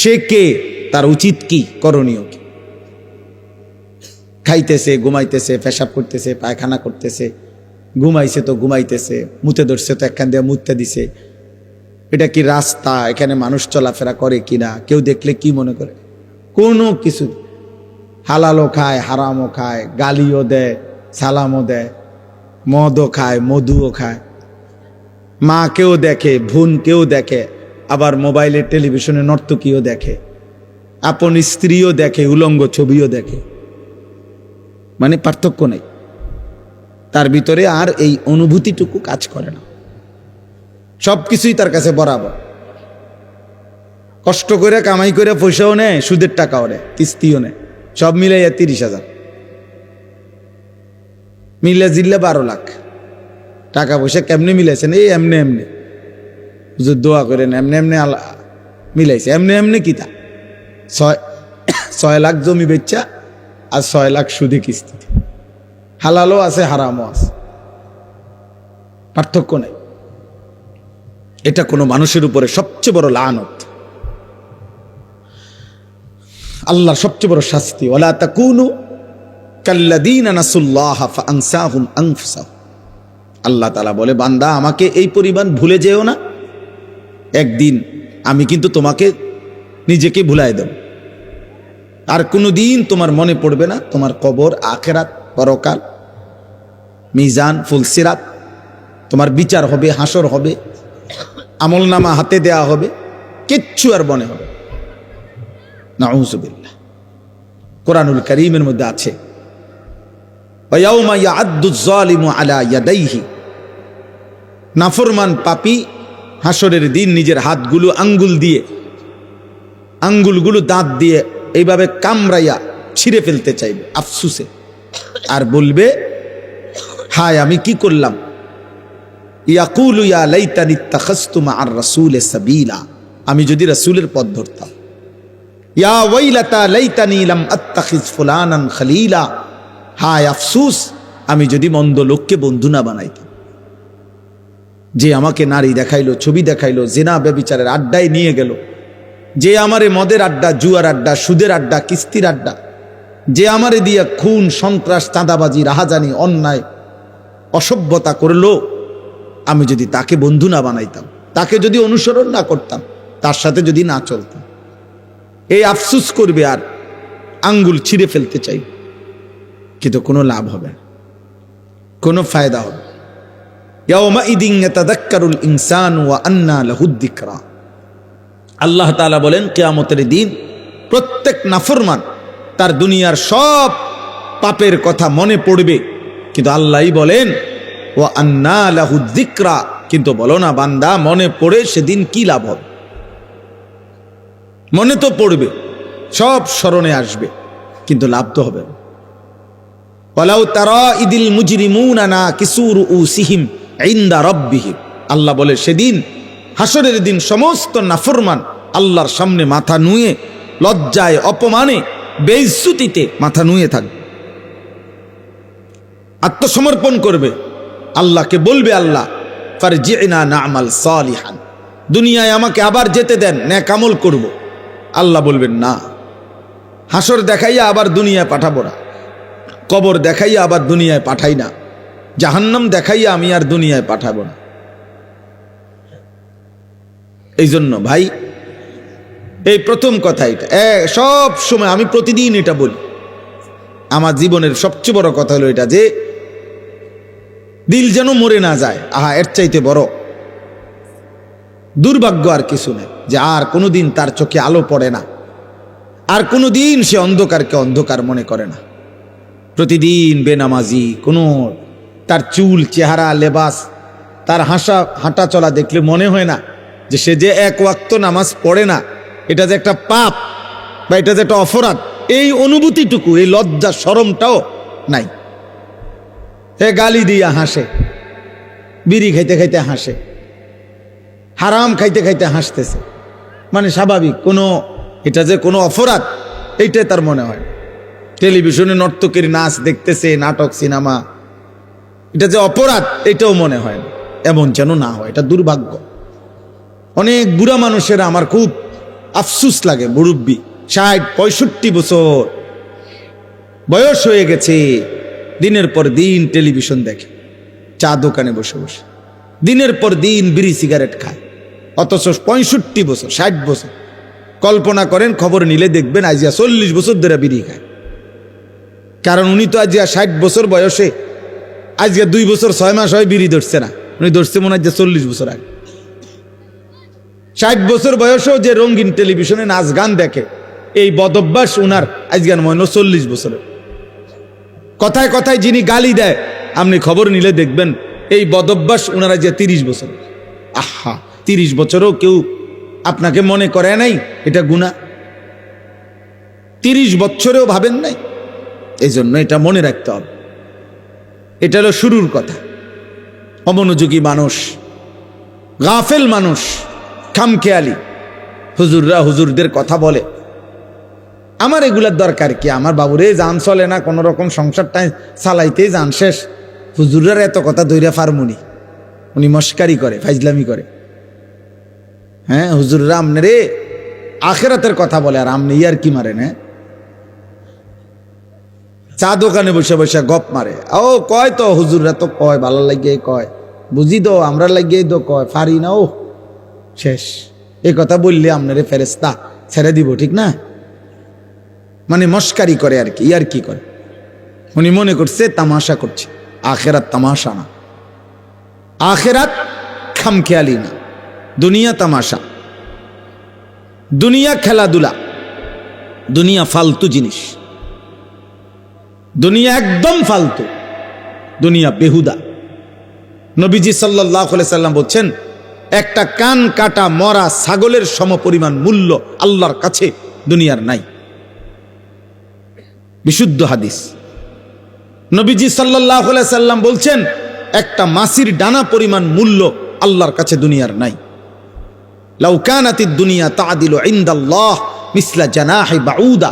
সে কে, তার উচিত কি, করণীয় কি। খাইতেছে, ঘুমাইতেছে, পেশাব করতেছে, পায়খানা করতেছে, ঘুমাইছে তো ঘুমাইতেছে, মুতে ধরছে তো একখান দিয়ে মুতে দিছে। এটা কি রাস্তা? এখানে মানুষ চলাফেরা করে কিনা, কেউ দেখলে কি মনে করে? কোনো কিছু। হালালও খায়, হারামও খায়, গালিও দেয়, সালামও দেয়, মদও খায়, মধুও খায়, মাকেও দেখে, বোনকেও দেখে, আবার মোবাইলে টেলিভিশনে নর্তকীও দেখে, আপন স্ত্রীও দেখে, উলঙ্গ ছবিও দেখে। মানে পার্থক্য নেই তার ভিতরে, আর এই অনুভূতিটুকু কাজ করে না। সবকিছুই তার কাছে বরাবর। কষ্ট করে কামাই করে পয়সাও নেয়, সুদের টাকাও নেয়, কিস্তিও নেয়, সব মিলাইয়া 30,000, মিলে জিল্লে 12 লাখ টাকা পয়সা। কেমনে মিলাইছেন? এই এমনি এমনি, হুজুর দোয়া করেন, এমনি এমনি মিলাইছে। এমনি এমনি কি তা 6 লাখ জমি বেচা আর 6 লাখ সুদে কিস্তি। হালালও আছে, হারামও আছে, পার্থক্য নেই। এটা কোনো মানুষের উপরে সবচেয়ে বড় লানত, আল্লাহর সবচেয়ে বড় শাস্তি। ওয়ালা তাকুনু কাল্লাযীনা নাসুল্লাহা ফাআনসাহুম আনফুসাহুম। আল্লাহ তাআলা বলে, বান্দা আমাকে এই পরিমাণ ভুলে যেও না, একদিন আমি কিন্তু তোমাকে নিজেকে ভুলায় দেব। আর কোনোদিন তোমার মনে পড়বে না তোমার কবর, আখিরাত, পরকাল, মিজান, ফুলসিরাত, তোমার বিচার হবে, হাসর হবে, আমলনামা হাতে দেয়া হবে, কিচ্ছু আর মনে হবে। নাউযুবিল্লাহ। কোরআনুল কারীমের মধ্যে আছে, ওয়ায়াউমা ইয়া'আদ্দুয যালিমু আলা ইয়াদাইহি। নাফরমান পাপী হাসরের দিন নিজের হাতগুলো আঙ্গুলগুলো দাঁত দিয়ে এইভাবে কামড়াইয়া ছিঁড়ে ফেলতে চাইবে আফসুসে, আর বলবে, হায় আমি কি করলাম। ইয়াকুলু ইয়া লাইতানি ইত্তাখাযতু মা'আর রাসূলি সাবিলা। আমি যদি রাসূলের পথ ধরতাম। ইয়া ওয়াইলাতা লাইতানি লাম আত্তাখিজ ফুলানান খলিলা। হায় আফসুস, আমি যদি মন্দ লোককে বন্ধু না বানাইতাম। যে আমাকে নারী দেখাইলো, ছবি দেখাইলো, জিনা ব্যভিচারের আড্ডায় নিয়ে গেল, যে আমারে মদের আড্ডা, জুয়ার আড্ডা, সুদের আড্ডা, কিস্তির আড্ডা, যে আমারে দিয়ে খুন, সন্ত্রাস, চাঁদাবাজি, রাহাজানি, অন্যায়, অসভ্যতা করলো, আমি যদি তাকে বন্ধু না বানাইতাম, তাকে যদি অনুসরণ না করতাম, তার সাথে যদি না চলতাম, এই আফসুস করবে আর আঙ্গুল ছিঁড়ে ফেলতে চাই, কিন্তু কোনো লাভ হবে না, কোনো ফায়দা হবে। ইয়াউমাইদিন ইয়াতাযাক্কারুল ইনসানু ওয়া আন্না লাহুদ যিকরা। আল্লাহ তাআলা বলেন কিয়ামতের দিন প্রত্যেক নাফরমান তার দুনিয়ার সব পাপের কথা মনে পড়বে, কিন্তু আল্লাহই বলেন ওয়া আন্না লাহুদ যিকরা, কিন্তু বলো না বান্দা মনে পড়ে সেদিন কি লাভ হবে? মনে তো পড়বে, সব স্মরণে আসবে, কিন্তু লাভ তো হবে না। ওয়ালাউ তারা ইদিল মুজরিমুনা নাকিসু রুউসিহিম ইনদা রাব্বিহিম, আল্লাহ বলে সেদিন হাসরের দিন সমস্ত নাফরমান আল্লাহর সামনে মাথা নুয়ে লজ্জায় অপমানে বেইজ্জতিতে মাথা নুয়ে থাকবে, আত্মসমর্পণ করবে, আল্লাহকে বলবে আল্লাহ ফারজি'না না'মাল সালিহান, দুনিয়ায় আমাকে আবার যেতে দেন, নেক আমল করব। আল্লাহ বলবেন না, হাসর দেখাইয়া আবার দুনিয়ায় পাঠাবো না, কবর দেখাইয়া আবার দুনিয়ায় পাঠাই না, জাহান্নাম দেখাইয়া আমি আর দুনিয়ায় পাঠাবো না। এই জন্য ভাই এই প্রথম কথা, এটা সব সময় আমি প্রতিদিন এটা বলি, আমার জীবনের সবচেয়ে বড় কথা হলো এটা যে দিল যেন মরে না যায়। আহা, এর চাইতে বড় দুর্ভাগ্য আর কিছু নেই, যে আর কোনোদিন তার চোখে আলো পড়ে না, আর কোনোদিন সে অন্ধকারকে অন্ধকার মনে করে না। প্রতিদিন বেনামাজি, কোনো তার চুল, চেহারা, লেবাস, তার হাঁটা চলা দেখলে মনে হয় না যে সে যে এক ওয়াক্ত নামাজ পড়ে না, এটা যে একটা পাপ বা এটা যে একটা অপরাধ, এই অনুভূতিটুকু, এই লজ্জা শরমটাও নাই। হে গালি দিয়া হাসে, বিড়ি খাইতে খাইতে হাসে, হারাম খাইতে খাইতে হাসতেছে, মানে স্বাভাবিক, কোনো এটা যে কোনো অপরাধ এইটাই তার মনে হয়। টেলিভিশনে নর্তকীর নাচ দেখতেছে, নাটক, সিনেমা, এটা যে অপরাধ এটাও মনে হয় না। এমন যেন না হয়, এটা দুর্ভাগ্য। অনেক বুড়া মানুষেরা আমার খুব আফসুস লাগে, মুরব্বী 60-65 বছর বয়স হয়ে গেছে, দিনের পর দিন টেলিভিশন দেখে, চা দোকানে বসে বসে দিনের পর দিন বিড়ি সিগারেট খায়, অথচ 65 বছর 60 বছর। কল্পনা করেন, খবর নিলে দেখবেন আজিয়া 40 বছর ধরে বিড়ি খায়। কারণ উনি তো আজিয়া 60 বছর বয়সে, আজকে 2 বছর 6 মাস হয় বিড়ি ধরছে না, উনি ধরছে মনে হয় যে 40 বছর আগে। 60 বছর বয়সেও যে রঙিন টেলিভিশনে নাচ গান দেখে, এই বদভ্যাস উনার আজকে মনে হয় 40 বছরের। কথায় কথায় যিনি গালি দেয়, আপনি খবর নিলে দেখবেন এই বদভ্যাস উনারা যে 30 বছর। আহা, 30 বছরও কেউ আপনাকে মনে করে নাই এটা গুনাহ? 30 বছরেও ভাবেন নাই? এই জন্য এটা মনে রাখতে হবে। এটা হলো শুরুর কথা। অমনোযোগী মানুষ, গাফেল মানুষ, খামখেয়ালি, হুজুররা হুজুরদের কথা বলে, আমার এগুলার দরকার কি? আমার বাবুরে জান চলে না, কোনো রকম সংসারটা চালাইতেই জান শেষ, হুজুররার এত কথা দৈরা ফার্মুনি। উনি মস্কারি করে, ফাইজলামি করে। হ্যাঁ, হুজুররা আমনে আখেরাতের কথা বলে, আর আমনে ইয়ার কি মারেন? হ্যাঁ, চা দোকানে বসে বসে গপ মারে। ও কয় তো হুজুররা তো কয়, ভালো লাগিয়ে কয়, বুঝি তো আমরা লাগিয়ে তো কয়, ফারি না, ও শেষ। এই কথা বললে আপনারে ফেরেস্তা ছেড়ে দিব, ঠিক না? মানে মস্কারি করে আর কি, ইয়ার কি করে। উনি মনে করছে তামাশা করছে। আখেরাত তামাশা না, আখেরাত খামখেয়ালি না, দুনিয়া তামাশা, দুনিয়া খেলাধুলা, দুনিয়া ফালতু জিনিস, দুনিয়া একদম ফালতু, দুনিয়া বেহুদা। নবীজি সাল্লাল্লাহু আলাইহি সাল্লাম বলছেন, একটা কান কাটা মরা ছাগলের সমপরিমাণ মূল্য আল্লাহর কাছে দুনিয়ার নাই। বিশুদ্ধ হাদিস। নবীজি সাল্লাল্লাহু আলাইহি সাল্লাম বলছেন, একটা মাছির ডানা পরিমাণ মূল্য আল্লাহর কাছে দুনিয়ার নাই। লাউ কানাতিদ দুনিয়া তা'দিলু ইনদাল্লাহ মিসলা জানাহি বাউদা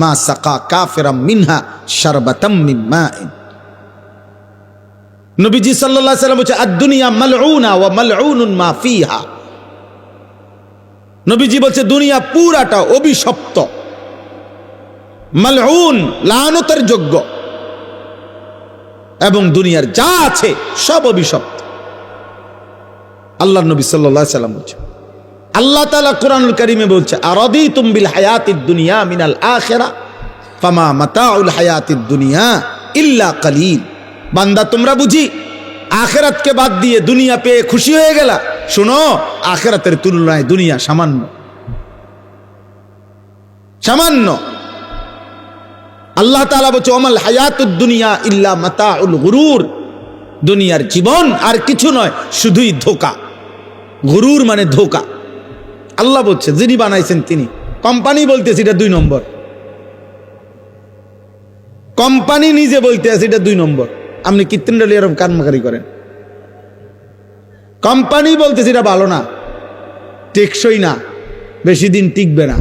মা সাকা কাফিরাম মিনহা শারবাতাম মিন মাইন। নবীজি সাল্লাল্লাহু আলাইহি সাল্লাম বলছেন, আদ-দুনিয়া মালউনা ওয়া মালউনুন মা ফিহা। নবীজি বলছে দুনিয়া পুরাটা অভিশপ্ত, মালউন, লানতের যোগ্য। এবং দুনিয়ার যা আছে সব অভিশপ্ত। আল্লাহ নবী সাল্লাল্লাহু আলাইহি সাল্লাম বলছেন, আল্লাহ তাআলা কোরআনুল কারীমে বলছে, আরাদিতুম বিল হায়াতিদ দুনিয়া মিনাল আখিরা ফামা মাতাউল হায়াতিদ দুনিয়া ইল্লা কালিল। বান্দা, তোমরা বুঝি আখিরাতকে বাদ দিয়ে দুনিয়া পেয়ে খুশি হয়ে গেলা? শোনো, আখিরাতের তুলনায় দুনিয়া সামান্য সামান্য। আল্লাহ তাআলা বলছে, ওমাল হায়াতুদ দুনিয়া ইল্লা মাতাউল গুরুর। দুনিয়ার জীবন আর কিছু নয়, শুধুই ধোঁকা। গুরুর মানে ধোঁকা। আল্লাহ বলছে, যিনি বানাইছেন তিনি। কোম্পানি বলতেছে এটা 2 নম্বর, কোম্পানি নিজে বলতে আছে এটা 2 নম্বর। আপনি কৃত্রিম এরকম কানমাকারি করেন। কোম্পানি বলতেছে এটা ভালো না, টেকসই না, বেশি দিন টিকবে না।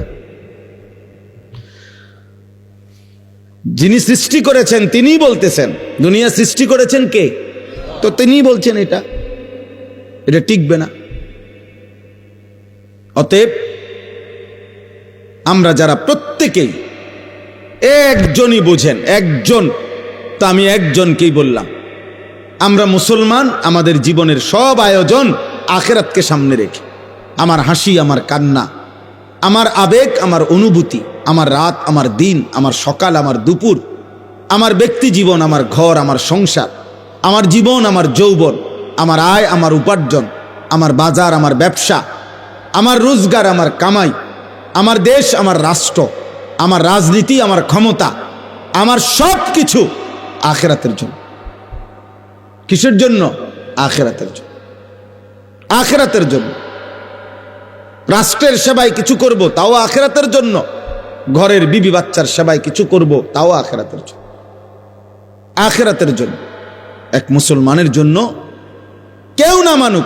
যিনি সৃষ্টি করেছেন তিনিই বলতেছেন। দুনিয়া সৃষ্টি করেছেন কে? তো তিনিই বলছেন এটা টিকবে না। অতএব আমরা যারা প্রত্যেকেই একজনই বোঝেন, একজন, তো আমি একজনকেই বললাম, আমরা মুসলমান, আমাদের জীবনের সব আয়োজন আখিরাতকে সামনে রেখে। আমার হাসি, আমার কান্না, আমার আবেগ, আমার অনুভূতি, আমার রাত, আমার দিন, আমার সকাল, আমার দুপুর, আমার ব্যক্তি জীবন, আমার ঘর, আমার সংসার, আমার জীবন, আমার যৌবন, আমার আয়, আমার উপার্জন, আমার বাজার, আমার ব্যবসা, আমার রোজগার, আমার কামাই, আমার দেশ, আমার রাষ্ট্র, আমার রাজনীতি, আমার ক্ষমতা, আমার সব কিছু আখিরাতের জন্য। কিসের জন্য? আখিরাতের জন্য। আখিরাতের জন্য। রাষ্ট্রের সেবায় কিছু করব, তাও আখিরাতের জন্য। ঘরের বিবি বাচ্চার সেবায় কিছু করব, তাও আখিরাতের জন্য। আখিরাতের জন্য। এক মুসলমানের জন্য কেউ না মানুক,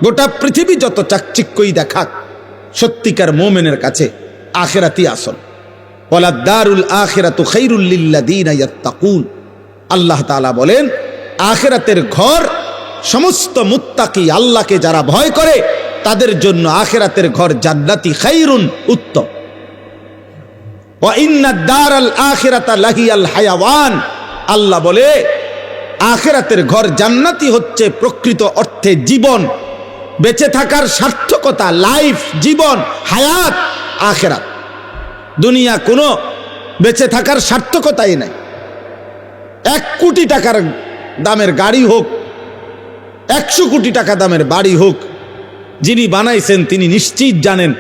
গোটা পৃথিবী যত চাকচিক্যই দেখাক, সত্যিকার মুমিনের কাছে আখিরাতই আসল। ওয়ালা দারুল আখিরাতু খায়রুল লিল্লাযিনা ইয়াত্তাকুন। আল্লাহ তাআলা বলেন, আখিরাতের ঘর সমস্ত মুত্তাকি, আল্লাহকে যারা ভয় করে তাদের জন্য আখিরাতের ঘর জান্নাতি, খায়রুন, উত্তম। ওয়া ইন্নাদ দারাল আখিরাতা লাহিয়াল হায়াওয়ান। আল্লাহ বলে, আখিরাতের ঘর জান্নাতি হচ্ছে প্রকৃত অর্থে জীবন, বেঁচে থাকার সার্থকতা, লাইফ, জীবন, হায়াত আখিরাত। দুনিয়া কোনো বেঁচে থাকার সার্থকতাই নাই। 1 কোটি টাকার দামের গাড়ি হোক, 100 কোটি টাকা দামের বাড়ি হোক, যিনি বানাইছেন তিনি নিশ্চিত জানেন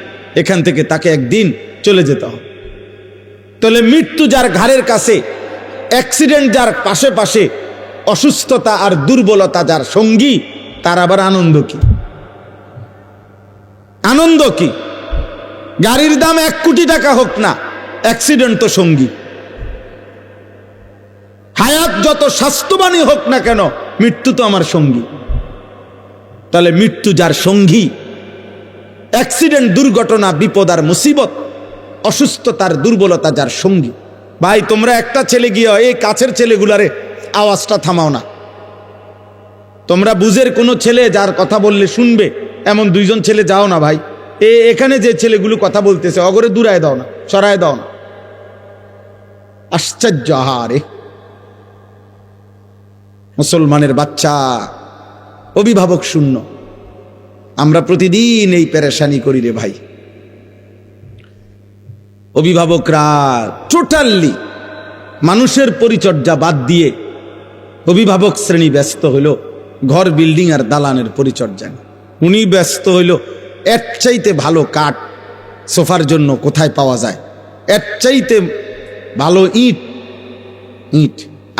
এখান থেকে তাকে একদিন চলে যেতে হবে। তাহলে মৃত্যু যার ঘাড়ের কাছে, অ্যাক্সিডেন্ট যার পাশে পাশে, অসুস্থতা আর দুর্বলতা যার সঙ্গী, তার আবার আনন্দ কি? আনন্দ কি? গাড়ির দাম 1 কোটি টাকা হোক না, অ্যাক্সিডেন্ট তো সঙ্গী। হায়াত যত স্বাস্থ্যবানই হোক না কেন, মৃত্যু তো আমার সঙ্গী। তাহলে মৃত্যু যার সঙ্গী, অ্যাক্সিডেন্ট, দুর্ঘটনা, বিপদ আর মুসিবত, অসুস্থতার দুর্বলতা যার সঙ্গী। ভাই, তোমরা একটা ছেলে গিয়ে এই কাছের ছেলেগুলারে আওয়াজটা থামাও না। তোমরা বুঝের কোনো ছেলে যার কথা বললে শুনবে এমন 2জন ছেলে যাও না ভাই। এখানে যে ছেলেগুলো কথা বলতেছে অগরে দূরায় দাও না, সরায় দাও না। আশ্চর্য! আহারে, মুসলমানের বাচ্চা অভিভাবক শূন্য। আমরা প্রতিদিন এই পেরেশানি করি রে ভাই। অভিভাবকরা টোটালি মানুষের পরিচর্যা বাদ দিয়ে অভিভাবক শ্রেণী ব্যস্ত হইল ঘর, বিল্ডিং আর দালানের পরিচর্যা। উনি ব্যস্ত হইল এর চাইতে ভালো কাঠ সোফার জন্য কোথায় পাওয়া যায়, এর চাইতে ভালো ইট।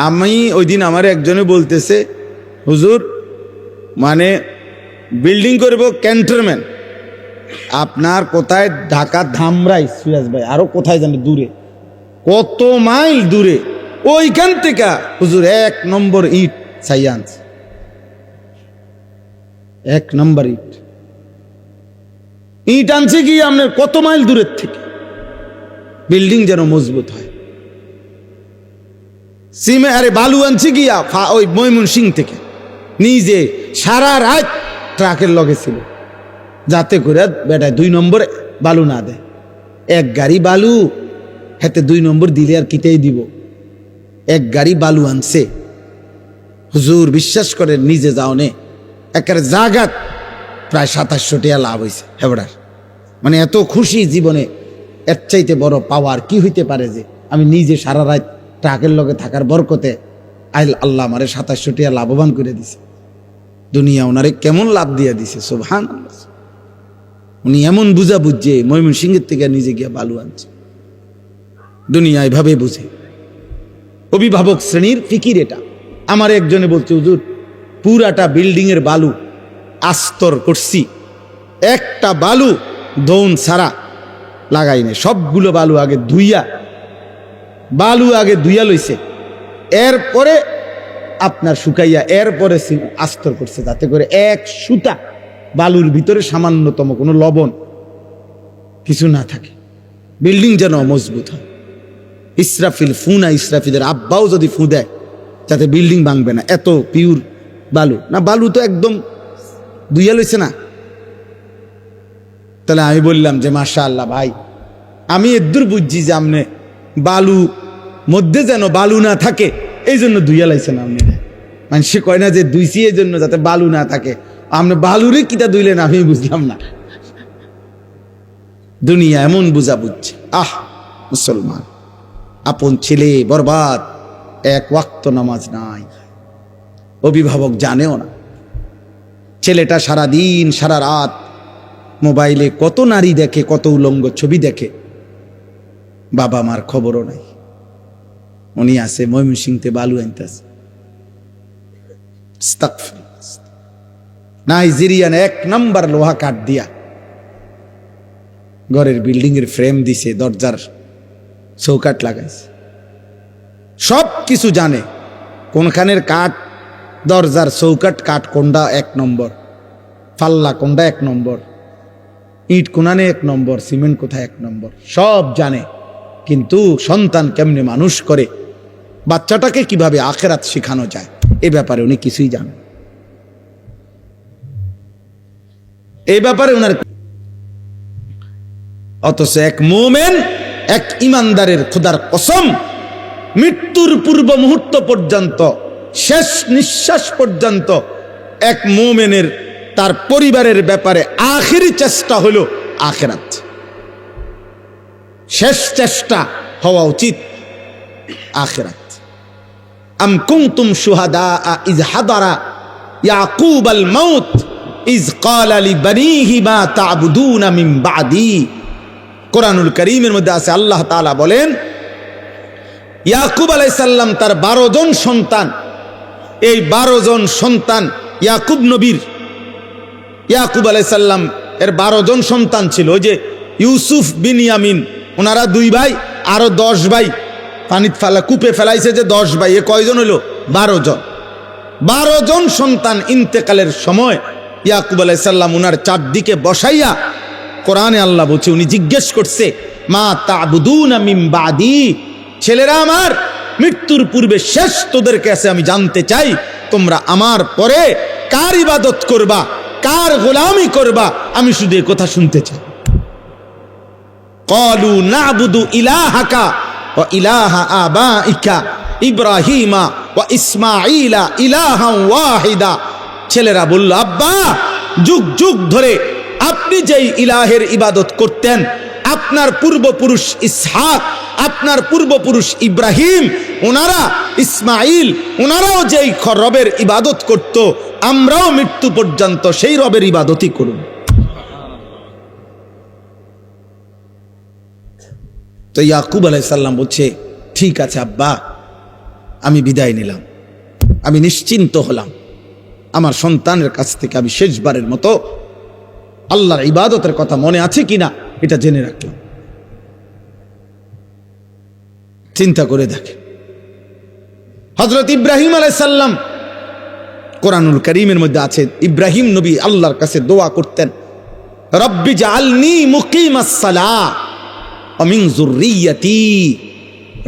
আমি ওই দিন আমার একজনে বলতেছে, হুজুর, মানে বিল্ডিং করব ক্যান্টনমেন্ট, আপনার কোথায়? ঢাকা ধামরাই, সুয়াজ ভাই, আরো কোথায় জানে দূরে, কত মাইল দূরে, ওইখান থেকে হুজুর 1 নম্বর ইট সাইয়ান্স, 1 নম্বর ইট আনছে কি আপনার কত মাইল দূরের থেকে, বিল্ডিং যেন মজবুত হয়। সিমে আরে বালু আনছে গিয়া ওই ময়মনসিং থেকে, নিজে সারা রাত ট্রাকের লগে ছিল, যাতে করে বেটায় 2 নম্বর বালু না দেয়। 1 গাড়ি বালু হাতে 2 নম্বর দিলে আর কিতেই দিব। 1 গাড়ি বালু আনছে, হুজুর বিশ্বাস করে নিজে যাও নে একের জাগাত প্রায় 2700 টাকা লাভ হয়েছে হেবড়ার। মানে এত খুশি জীবনে, এর চাইতে বড় পাওয়ার কি হইতে পারে যে আমি নিজে সারা রাত ট্রাকের লগে থাকার বরকতে আল্লাহ আমারে 2700 টাকা লাভবান করে দিছে। দুনিয়া ওনারে কেমন লাভ দিয়ে দিছে সুবহানাল্লাহ। উনি এমন বুঝা বুঝছে ময়মনসিংহের থেকে নিজে গিয়া বালু আনছে। দুনিয়া এভাবে বুঝে, অভিভাবক শ্রেণীর ফিকির এটা। আমার একজনে বলছে হুজুর পুরাটা বিল্ডিং এর বালু আস্তর করছি, একটা বালু দৌন ছাড়া লাগাই নাই, সবগুলো বালু আগে ধুইয়া লইছে, এরপরে আপনার শুকাইয়া এরপরে আস্তর করছে, যাতে করে এক সুতা বালুর ভিতরে সামান্যতম কোনো লবণ কিছু না থাকে, বিল্ডিং যেন মজবুত হয়। ইসরাফিল ইসরাফিলের আব্বাও যদি ফু দেয় যাতে বিল্ডিং ভাঙবে না, এত পিওর বালু না। বালু তো একদম ধুইয়া লইছে না। তাহলে আমি বললাম যে মাশাআল্লাহ ভাই, আমি এদূর বুঝছি যে আপনি বালু মধ্যে যেন বালু না থাকে এই জন্য ধুইয়া লাইছেন আপনি। মানে সে কয় না যে ধুইছি এই জন্য যাতে বালু না থাকে, আপনি বালুরে কিটা ধুইলেন আমি বুঝলাম না। দুনিয়া এমন বুঝা বুঝছে। মুসলমান আপন ছেলে বরবাদ, এক ওয়াক্ত নামাজ নাই, অভিভাবক জানেও না। ছেলেটা সারা দিন সারা রাত মোবাইলে কত নারী দেখে, কত উলঙ্গ ছবি দেখে, বাবা মার খবরও নাই। উনি আছে ময়মনসিংহে বালু আনতেছে। নাইজেরিয়ান 1 নাম্বার লোহা কাঠ দিয়া ঘরের বিল্ডিং এর ফ্রেম দিছে, দরজার চৌকাট লাগাইছে, সব কিছু জানে। কোনখানের কাঠ, দরজার চৌকাট কাঠ কোনটা 1 নম্বর, পাল্লা কোনটা 1 নম্বর, ইট কোনানে 1 নম্বর, সিমেন্ট কোথায় 1 নম্বর, সব জানে। কিন্তু সন্তান কেমনে মানুষ করে, বাচ্চাটাকে কিভাবে আখিরাত শেখানো যায়, এ ব্যাপারে উনি কিছুই জানেন। এই ব্যাপারে উনার, অথচ এক মুমিন, এক ইমানদারের খোদার কসম, মৃত্যুর পূর্ব মুহূর্ত পর্যন্ত, শেষ নিঃশ্বাস পর্যন্ত এক মুমিনের তার পরিবারের ব্যাপারে আখিরি চেষ্টা হলো আখিরাত। শেষ চেষ্টা হওয়া উচিত আখিরাত। আম কুনতুম শুহাদা ইয হাদারা ইয়াকুব আল মাউত ইয ক্বালা লিবানিহি মা তা'বুদুনা মিন বা'দি। কোরআনুল কারীমের মধ্যে আছে, আল্লাহ তাআলা বলেন ইয়াকুব আলাইহিস সালাম তার 12 জন সন্তান, এই 12 জন সন্তান ইয়াকুব নবীর, ইয়াকুব আলাইহিস সালাম এর 12 জন সন্তান ছিল। ওই যে ইউসুফ বিনিয়ামিন, ওনারা 2 ভাই, আরো 10 ভাই পানিত ফেলা কূপে ফেলাইছে যে 10 ভাই, এ কয়জন হলো? 12 জন। 12 জন সন্তান ইন্তেকালের সময় ইয়াকুব আলাইহিস সালাম ওনার চারদিকে বসাইয়া, কোরআনে আল্লাহ বলছে, উনি জিজ্ঞেস করছে মা তা'বুদুনা মিন বাদি, ছেলেরা আমার, মৃত্যুর পূর্বে শেষ তোদের কাছে আমি জানতে চাই তোমরা আমার পরে কার ইবাদত করবা, কার গোলামি করবা, আমি শুধু এই কথা শুনতে চাই। ক্বালু না'বুদু ইলাহাকা ওয়া ইলাহা আবাইকা ইব্রাহিমা ওয়া ইসমাঈলা ইলাহান ওয়াহিদা। ছেলেরা বলল, আব্বা, যুগ যুগ ধরে আপনি যেই ইলাহের ইবাদত করতেন, আপনার পূর্বপুরুষ ইসহাক, আপনার পূর্বপুরুষ ইব্রাহিম, ওনারা ইসমাইল, ওনারাও যেই রবের ইবাদত করত, আমরাও মৃত্যু পর্যন্ত সেই রবের ইবাদতই করব। তো ইয়াকুব আলাইহিস সালাম বলছে, ঠিক আছে আব্বা, আমি বিদায় নিলাম, আমি নিশ্চিন্ত হলাম, আমার সন্তানের কাছ থেকে আমি শেষবারের মতো আল্লাহর ইবাদতের কথা মনে আছে কিনা এটা জেনে রাখলাম। চিন্তা করে দেখে, হযরত ইব্রাহিম আলাইহিস সালাম, কোরআনুল কারীমের মধ্যে আছে, ইব্রাহিম নবী আল্লাহর কাছে দোয়া করতেন, রব্বি জাআলনি মুকিমাস সালাহ ওয়া মিন যুররিয়্যাতি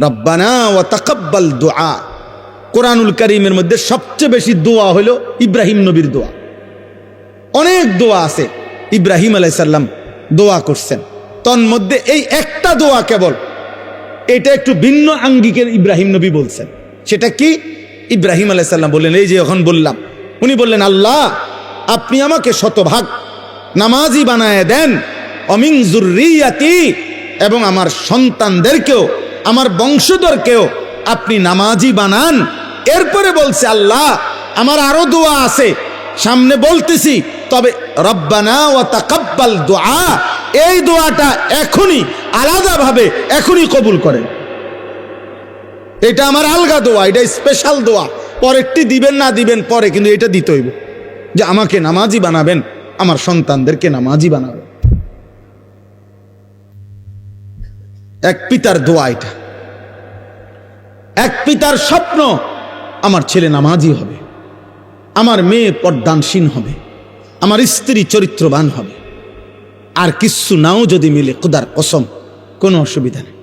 রব্বানা ওয়া তাকাব্বাল দুআ। কোরআনুল কারীমের মধ্যে সবচেয়ে বেশি দোয়া হলো ইব্রাহিম নবীর দোয়া। অনেক দোয়া আছে, ইব্রাহিম আলাইহিস সালাম দোয়া করছেন, তন্মধ্যে এই একটা দোয়া কেবল, এটা একটু ভিন্ন আঙ্গিকের ইব্রাহিম নবী বলছেন। সেটা কি? ইব্রাহিম আলাইহিস সালাম বললেন, এই যে এখন বললাম। উনি বললেন, আল্লাহ আপনি আমাকে শতভাগ নামাজি বানায় দেন, অমিন যুররিয়াতি, এবং আমার সন্তানদেরকেও আমার বংশধরকেও আপনি নামাজি বানান। এরপরে বলছে, আল্লাহ আমার আরো দোয়া আছে সামনে বলতেছি, তবে রব্বানা ওয়া তাকাব্বাল দুআ, এই দোয়াটা এখনই আলাদাভাবে এখনই কবুল করেন। এটা আমার আলগা দোয়া, এটা স্পেশাল দোয়া, পরেরটি দিবেন না দিবেন পরে, কিন্তু এটা দিতে হইব যে আমাকে নামাজি বানাবেন, আমার সন্তানদেরকে নামাজি বানাবেন। এক পিতার দোয়া এটা, এক পিতার স্বপ্ন আমার ছেলে নামাজি হবে, আমার মেয়ে পর্দানসীন হবে, আমার স্ত্রী চরিত্রবান হবে। আর কিচ্ছু নাও যদি মিলে, খোদার কসম কোনো অসুবিধা নেই।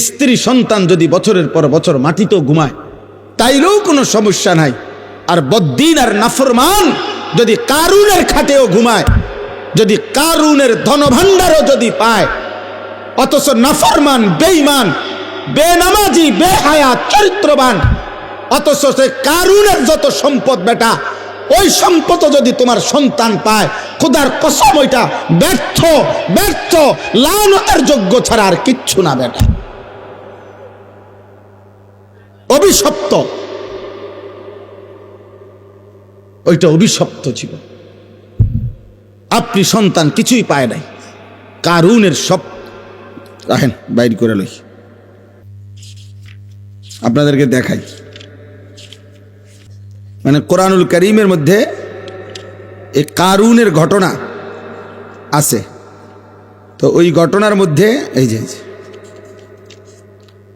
স্ত্রী সন্তান যদি বছরের পর বছর মাটিতেও ঘুমায় তাইলেও কোনো সমস্যা নাই। আর বদ্দিন আর নাফরমান যদি কারুনের খাটেও ঘুমায়, যদি কারুনের ধনভাণ্ডারও যদি পায়, অথচ নাফরমান, বেঈমান, বেনামাজি, বেহায়া, চরিত্রবান, অথচ সে কারুনের যত সম্পদ বেটা, ওই সম্পদ যদি তোমার সন্তান পায়, খোদার কসম ওইটা ব্যর্থ, ব্যর্থ, লানতের যোগ্য ছাড়া আর কিচ্ছু না বেটা, অভিশপ্ত, ওইটা অভিশপ্ত জীবন। আপনি সন্তান কিছুই পায় নাই, কারুনের সব রাখেন বাইর করে লই, আপনাদেরকে দেখাই। মানে কোরআনুল কারীমের মধ্যে এই কারুনের ঘটনা আছে। তো ওই ঘটনার মধ্যে এই যে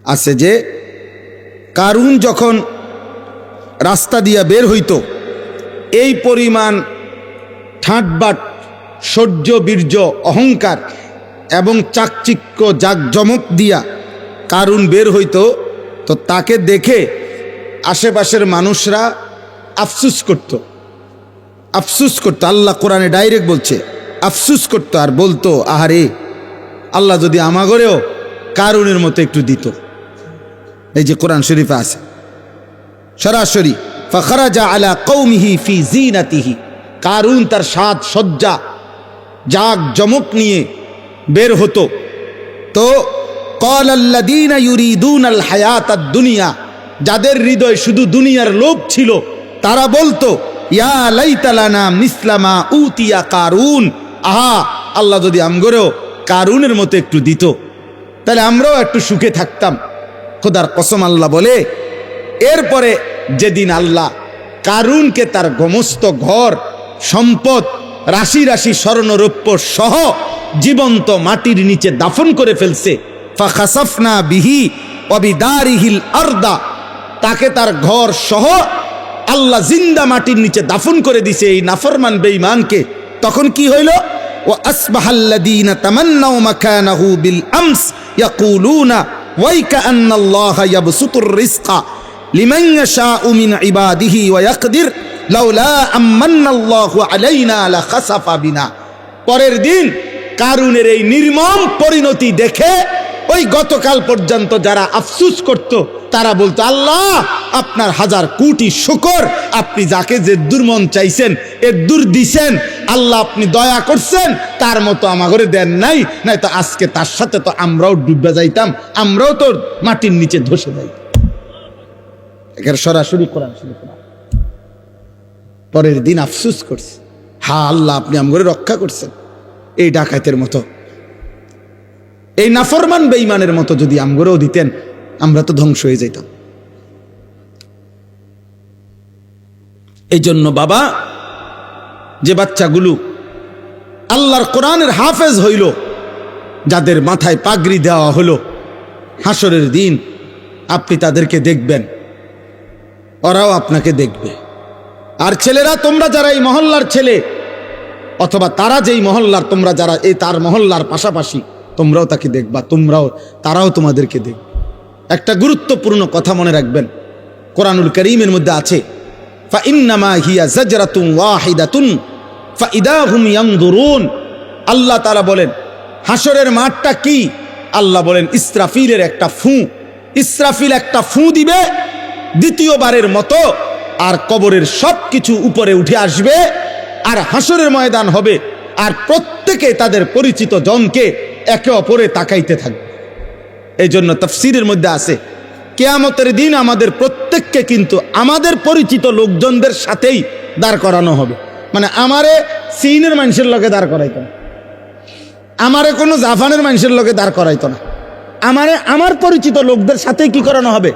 আছে যে কারুন যখন রাস্তা দিয়া বের হইতো, এই পরিমাণ ঠাটবাট, শৌর্য, বীর্য, অহংকার এবং চাকচিক্য, জাকজমক দিয়া কারুন বের হইতো। তো তাকে দেখে আশেপাশের মানুষরা আফসুস করত, আফসুস করতো। আল্লাহ কোরআনে ডাইরেক্ট বলছে, আফসুস করতো আর বলতো, আহারে আল্লাহ যদি আমাগরেও কারুনের মতো একটু দিত। এই যে কোরআন শরীফে আছে সরাসরি, ফাখরাজা আলা কওমিহি ফি জিনাতিহি, কারুন তার সাজ সজ্জা জাক জমক নিয়ে বের হতো। তো ক্বালাল্লাযীনা ইউরিদুনাল হায়াতাদ দুনিয়া, যাদের হৃদয় শুধু দুনিয়ার লোভ ছিল, তারা বলতো, ইয়া লাইতা লানা মিসলা মা উতিয়া কারুন, আহা আল্লাহ যদি আমগরেও কারুনের মতো একটু দিত, তাহলে আমরাও একটু সুখে থাকতাম। খোদার কসম আল্লাহ বলে, এরপরে যেদিন আল্লাহ কারুনকে তার সমস্ত ঘর সম্পদ, রাশি রাশি স্বর্ণরৌপ্য সহ জীবন্ত মাটির নিচে দাফন করে ফেলছে, ফাখাসাফনা বিহি ওয়া বিদারিহিল আরদা, তাকে তার ঘর সহ আল্লাহ জিন্দা মাটির নিচে দাফন করে দিছে এই নাফরমান বেঈমানকে। তখন কি হইল? ওয়া আসবাহাল্লাযীনা তামান্নাউ মাকানাহু বিল আমস ইয়াকুলুনা ওয়াইকা আন্নাল্লাহা ইয়াবসুতুর রিজকা লিমান ইয়াশাউ মিন ইবাদিহি ওয়া ইয়াকদির লাউলা আমান্নাল্লাহু আলাইনা লাখাসাফা বিনা। পরের দিন কারুনের এই নির্মম পরিণতি দেখে ওই গতকাল পর্যন্ত যারা আফসুস করত, তারা বলতো, আল্লাহ আপনার হাজার কোটি শুকর, আপনি যাকে যে দুর্মন চাইছেন এর দূর দিছেন, আল্লাহ আপনি দয়া করছেন, তার মতো আমাগরে দেন নাই, নাই তো আজকে তার সাথে তো আমরাও ডুবে যাইতাম, আমরাও তো মাটির নিচে ধসে যাইতাম। এখানে সরাসরি কোরআন শরীফ। পরের দিন আফসুস করছে, হা আল্লাহ আপনি আমগরে রক্ষা করছেন। এই ডাকাতের মতো, এই নাফরমান বেঈমানের মতো যদি আমগরেও দিতেন, আমরা তো ধ্বংস হয়ে যেতাম। এই জন্য বাবা, যে বাচ্চাগুলো আল্লাহর কোরআনের হাফেজ হইল, যাদের মাথায় পাগড়ি দেওয়া হলো, হাসরের দিন আপনি তাদেরকে দেখবেন, ওরাও আপনাকে দেখবে। আর ছেলেরা, তোমরা যারা এই মহল্লার ছেলে, অথবা তারা যেই মহল্লার, তোমরা যারা এই তার মহল্লার পাশাপাশি, তোমরাও তাকে দেখবা, তারাও তোমাদেরকে দেখবে। একটা গুরুত্বপূর্ণ কথা মনে রাখবেন, কোরআনুল কারীমের মধ্যে আছে, ফাইন্নামা হিয়া জাজরাতুন ওয়াহিদাতুন ফাইদা হুম ইয়ানজুরুন। আল্লাহ তাআলা বলেন, হাসরের মাঠটা কি? আল্লাহ বলেন, ইসরাফিলের একটা ফু। ইসরাফিল একটা ফু দিবে, দ্বিতীয়বারের মতো আর কবরের সব কিছু উপরে উঠে আসবে, আর হাসরের ময়দান হবে, আর প্রত্যেকে তাদের পরিচিত জনকে একে অপরে তাকাইতে থাকবে। এই জন্য তাফসীরের মধ্যে আছে কিয়ামতের দিন আমাদের প্রত্যেককে কিন্তু আমাদের পরিচিত লোকজনদের সাথেই দাঁড় করানো হবে। মানে আমারে চীনের মানুষের লগে দাঁড় করাইতো না, আমারে কোনো জাপানের মানুষের লগে দাঁড় করাইতো না, আমারে আমার পরিচিত লোকদের সাথে কি করানো হবে?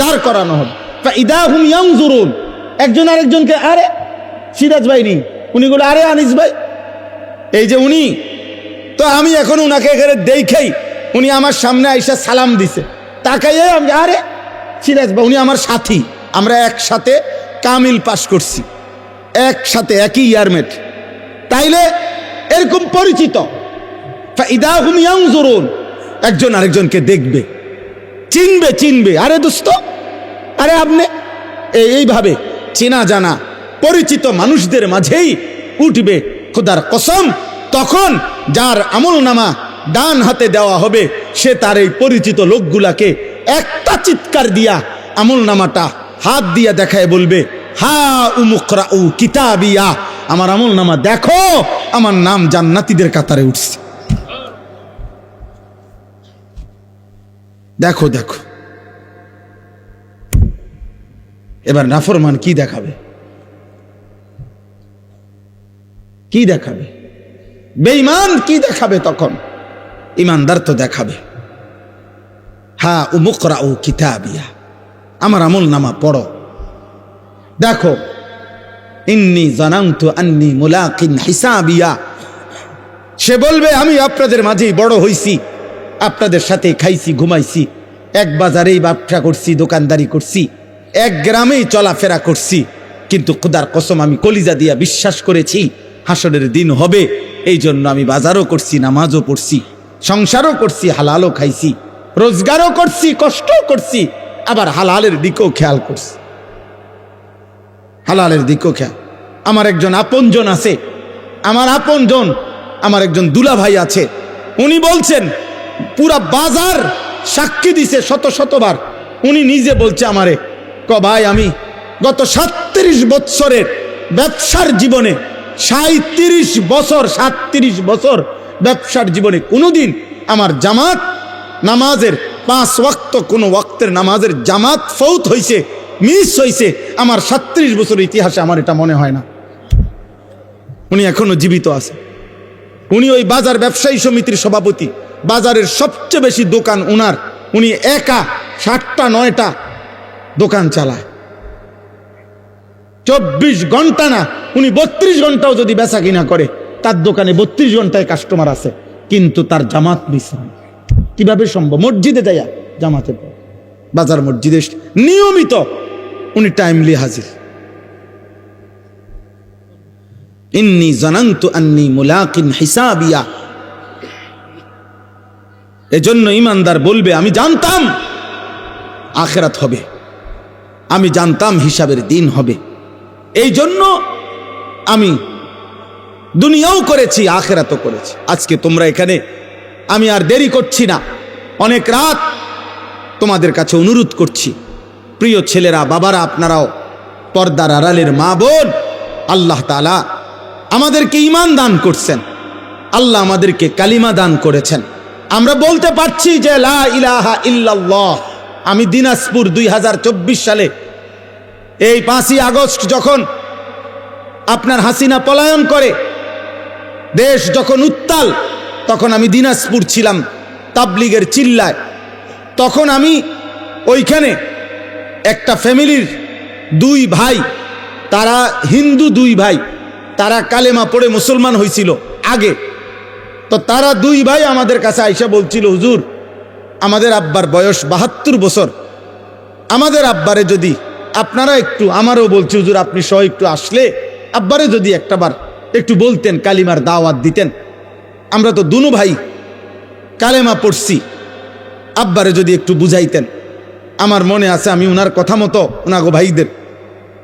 দাঁড় করানো হবে। ইদা হুম ইয়ানজুরুন, একজন আরেকজনকে, আরে সিরাজ ভাই নি, উনি বলে আরে আনিস ভাই, এই যে উনি, তো আমি এখন উনাকে এখানে দেখেই উনি আমার সামনে আইসা সালাম দিছে, তাকাইয়ে আমি আরে সিরাজ ভাই, উনি আমার সাথী, আমরা একসাথে কামিল পাশ করছি, একসাথে একই ইয়ারমেট, তাইলে এরকম পরিচিত। ইদা হুম ইয়ানজুরুন, একজন আরেকজনকে দেখবে, চিনবে, আরে দোস্ত, আরে আপনি, এইভাবে চেনা জানা পরিচিত মানুষদের মাঝেই উঠবে খোদার কসম। তখন যার আমল নামা ডান হাতে দেওয়া হবে, সে তার এই পরিচিত লোকগুলাকে একটা চিৎকার দিয়া আমল নামাটা হাত দিয়া দেখায় বলবে, হা উমুকরাউ কিতাবিয়া, আমার আমল নামা দেখো, আমার নাম জান্নাতীদের কাতারে উঠছে। দেখো দেখো, এবার নাফরমান কি দেখাবে? কি দেখাবে? বেঈমান কি দেখাবে? তখন ইমানদার তো দেখাবে, হা উমুকরাউ কিতাবিয়া, আমার আমল নামা পড়ো, দেখো, ইন্নী জানানতু আন্নী মুলাকিন হিসাবিয়া। সে বলবে আমি আপনাদের মাঝেই বড় হইছি, আপনাদের সাথে খাইছি ঘুমাইছি, এক বাজারেই ব্যবসা করছি, দোকানদারি করছি, এক গ্রামেই চলাফেরা করছি, কিন্তু খোদার কসম আমি কলিজা দিয়া বিশ্বাস করেছি হাসরের দিন হবে, এই জন্য আমি বাজারও করছি, নামাজও পড়ছি, সংসারও করছি, হালালও খাইছি, রোজগারও করছি, কষ্টও করছি, আবার হালালের দিকেও খেয়াল করছি, হালালের দিকেও খেয়াল। আমার একজন আপনজন আছে, আমার আপনজন, আমার একজন দুলা ভাই আছে, উনি বলছেন পুরা বাজার সাক্ষী দিছে শতবার, উনি নিজে বলছে আমারে, ভাই আমি গত 37 বছরের ব্যবসার জীবনে 37 বছর ব্যবসার জীবনে কোনোদিন আমার জামাত নামাজের 5 ওয়াক্ত কোনো ওয়াক্তের নামাজের জামাত ফৌত হইছে, মিস হইছে, আমার 37 বছরের ইতিহাসে আমার এটা মনে হয় না। উনি এখনো জীবিত আছে, উনি ওই বাজার ব্যবসায়ী সমিতির সভাপতি, বাজারের সবচেয়ে বেশি দোকান উনার, উনি একা 7টা 9টা দোকান চালায়, 24 ঘন্টা না, উনি 32 ঘন্টাও যদি বেচা কিনা করে, তার দোকানে 32 ঘন্টায় কাস্টমার আছে, কিন্তু তার জামাত মিস হয়। কিভাবে সম্ভব? মসজিদে যাইয়া জামাতে, বাজার মসজিদে নিয়মিত উনি টাইমলি হাজির। ইন্নী জানানতু আন্নী মুলাকিন হিসাবিয়া। এজন্য ইমানদার বলবে আমি জানতাম আখিরাত হবে, আমি জানতাম হিসাবের দিন হবে, এই জন্য আমি দুনিয়াও করেছি, আখিরাতও করেছি। আজকে তোমরা এখানে, আমি আর দেরি করছি না, অনেক রাত তোমাদের কাছে অনুরোধ করছি, প্রিয় ছেলেরা, বাবারা, আপনারাও পর্দার আড়ালের মা বোন, আল্লাহ তাআলা আমাদেরকে ঈমান দান করছেন, আল্লাহ আমাদেরকে কালিমা দান করেছেন, আমরা বলতে পারছি যে লা ইলাহা ইল্লাল্লাহ। আমি দিনাজপুর 2024 সালে এই 5ই আগস্ট যখন আপনার হাসিনা পলায়ন করে, দেশ যখন উত্তাল, তখন আমি দিনাজপুর ছিলাম তাবলিগের চিল্লায়। তখন আমি ওইখানে একটা ফ্যামিলির 2 ভাই, তারা হিন্দু 2 ভাই, তারা কালেমা পড়ে মুসলমান হয়েছিল আগে, তো তারা 2 ভাই আমাদের কাছে আইসা বলছিল, হুজুর আমাদের আব্বার বয়স 72 বছর, আমাদের আব্বারে যদি আপনারা একটু, আমারও বলছি হুজুর আপনি সহ একটু আসলে আব্বারে যদি একটাবার একটু বলতেন, কালিমার দাওয়াত দিতেন, আমরা তো দুনো ভাই কালেমা পড়ছি, আব্বারে যদি একটু বুঝাইতেন। আমার মনে আছে আমি উনার কথা মতো উনাগো ভাইদের,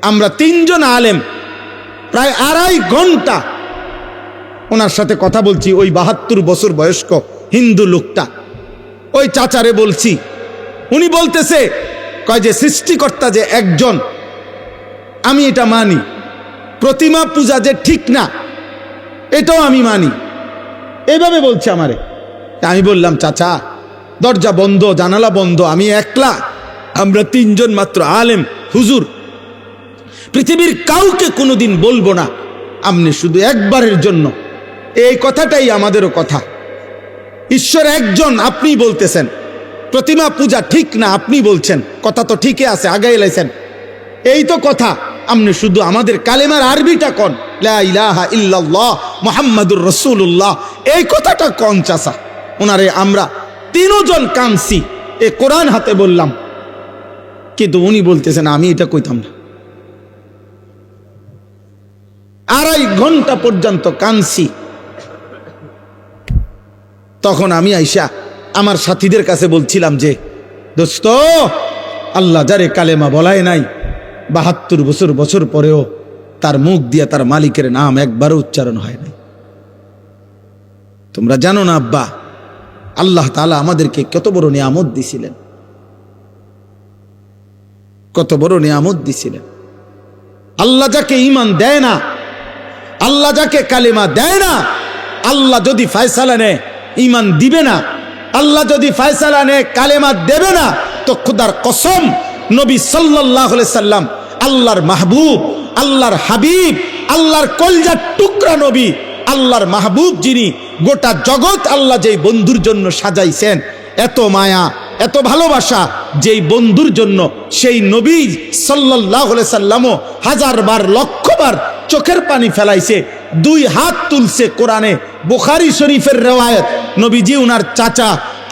আমরা 3 জন আলেম প্রায় 2.5 ঘন্টা ওনার সাথে কথা বলছি। ওই 72 বছর বয়স্ক হিন্দু লোকটা, ওই চাচারে বলছি, উনি বলতেছে কয় যে সৃষ্টিকর্তা যে একজন, আমি এটা মানি। প্রতিমা পূজা যে ঠিক না, এটাও আমি মানি। এইভাবে বলছে আমারে। আমি বললাম, চাচা দরজা বন্ধ, জানালা বন্ধ, আমি একলা, আমরা তিনজন মাত্র আলেম হুজুর, পৃথিবীর কাউকে কোনোদিন বলবো না, আপনি শুধু একবারের জন্য, এই কথাটাই আমাদেরও কথা। ঈশ্বর একজন, আপনি বলতেছেন প্রতিমা পূজা ঠিক না, আপনি বলছেন, কথা তো ঠিকই আছে, আগাই লাইছেন, এই তো কথা। আপনি শুধু আমাদের কালেমার আরবিটা কন, লা ইলাহা ইল্লাল্লাহ মুহাম্মাদুর রাসূলুল্লাহ, এই কথাটা কন চাচা। ওনারে আমরা তিনজন কাঁদছি, এ কোরআন হাতে বললাম, কিন্তু উনি বলতেছেন আমি এটা কইতাম না। 2.5 ঘন্টা পর্যন্ত কাঁদছি। তখন আমি আইসা আমার সাথীদের কাছে বলছিলাম যে, দোস্ত, আল্লাহ যারে কালেমা বলায় নাই, 72 বছর পরেও তার মুখ দিয়ে তার মালিকের নাম একবারও উচ্চারণ হয় নাই। তোমরা জানো না আব্বা, আল্লাহ তাআলা আমাদেরকে কত বড় নিয়ামত দিছিলেন, কত বড় নিয়ামত দিছিলেন। আল্লাহ যাকে ঈমান দেয় না, আল্লাহ যাকে কালেমা দেয় না, আল্লাহ যদি ফয়সালা নেয় ঈমান দিবে না, আল্লাহ যদি ফয়সালা নেয় কালেমা দেবে না, তো খুদার কসম নবী সাল্লাল্লাহু আলাইহি সাল্লাম, আল্লাহর মাহবুব, আল্লাহর হাবিব, আল্লাহর কলজার টুকরা নবী, আল্লাহর মাহবুব যিনি, গোটা জগৎ আল্লাহ যেই বন্ধুর জন্য সাজাইছেন, এত মায়া এত ভালোবাসা যেই বন্ধুর জন্য, সেই নবী সাল্লাল্লাহু আলাইহি সাল্লামও 1000 বার লক্ষ বার চোখের পানি ফেলাইছে, 2 হাত তুলছে। কোরআনে বুখারী শরীফের রিওয়ায়াত, নবীজি উনার চাচা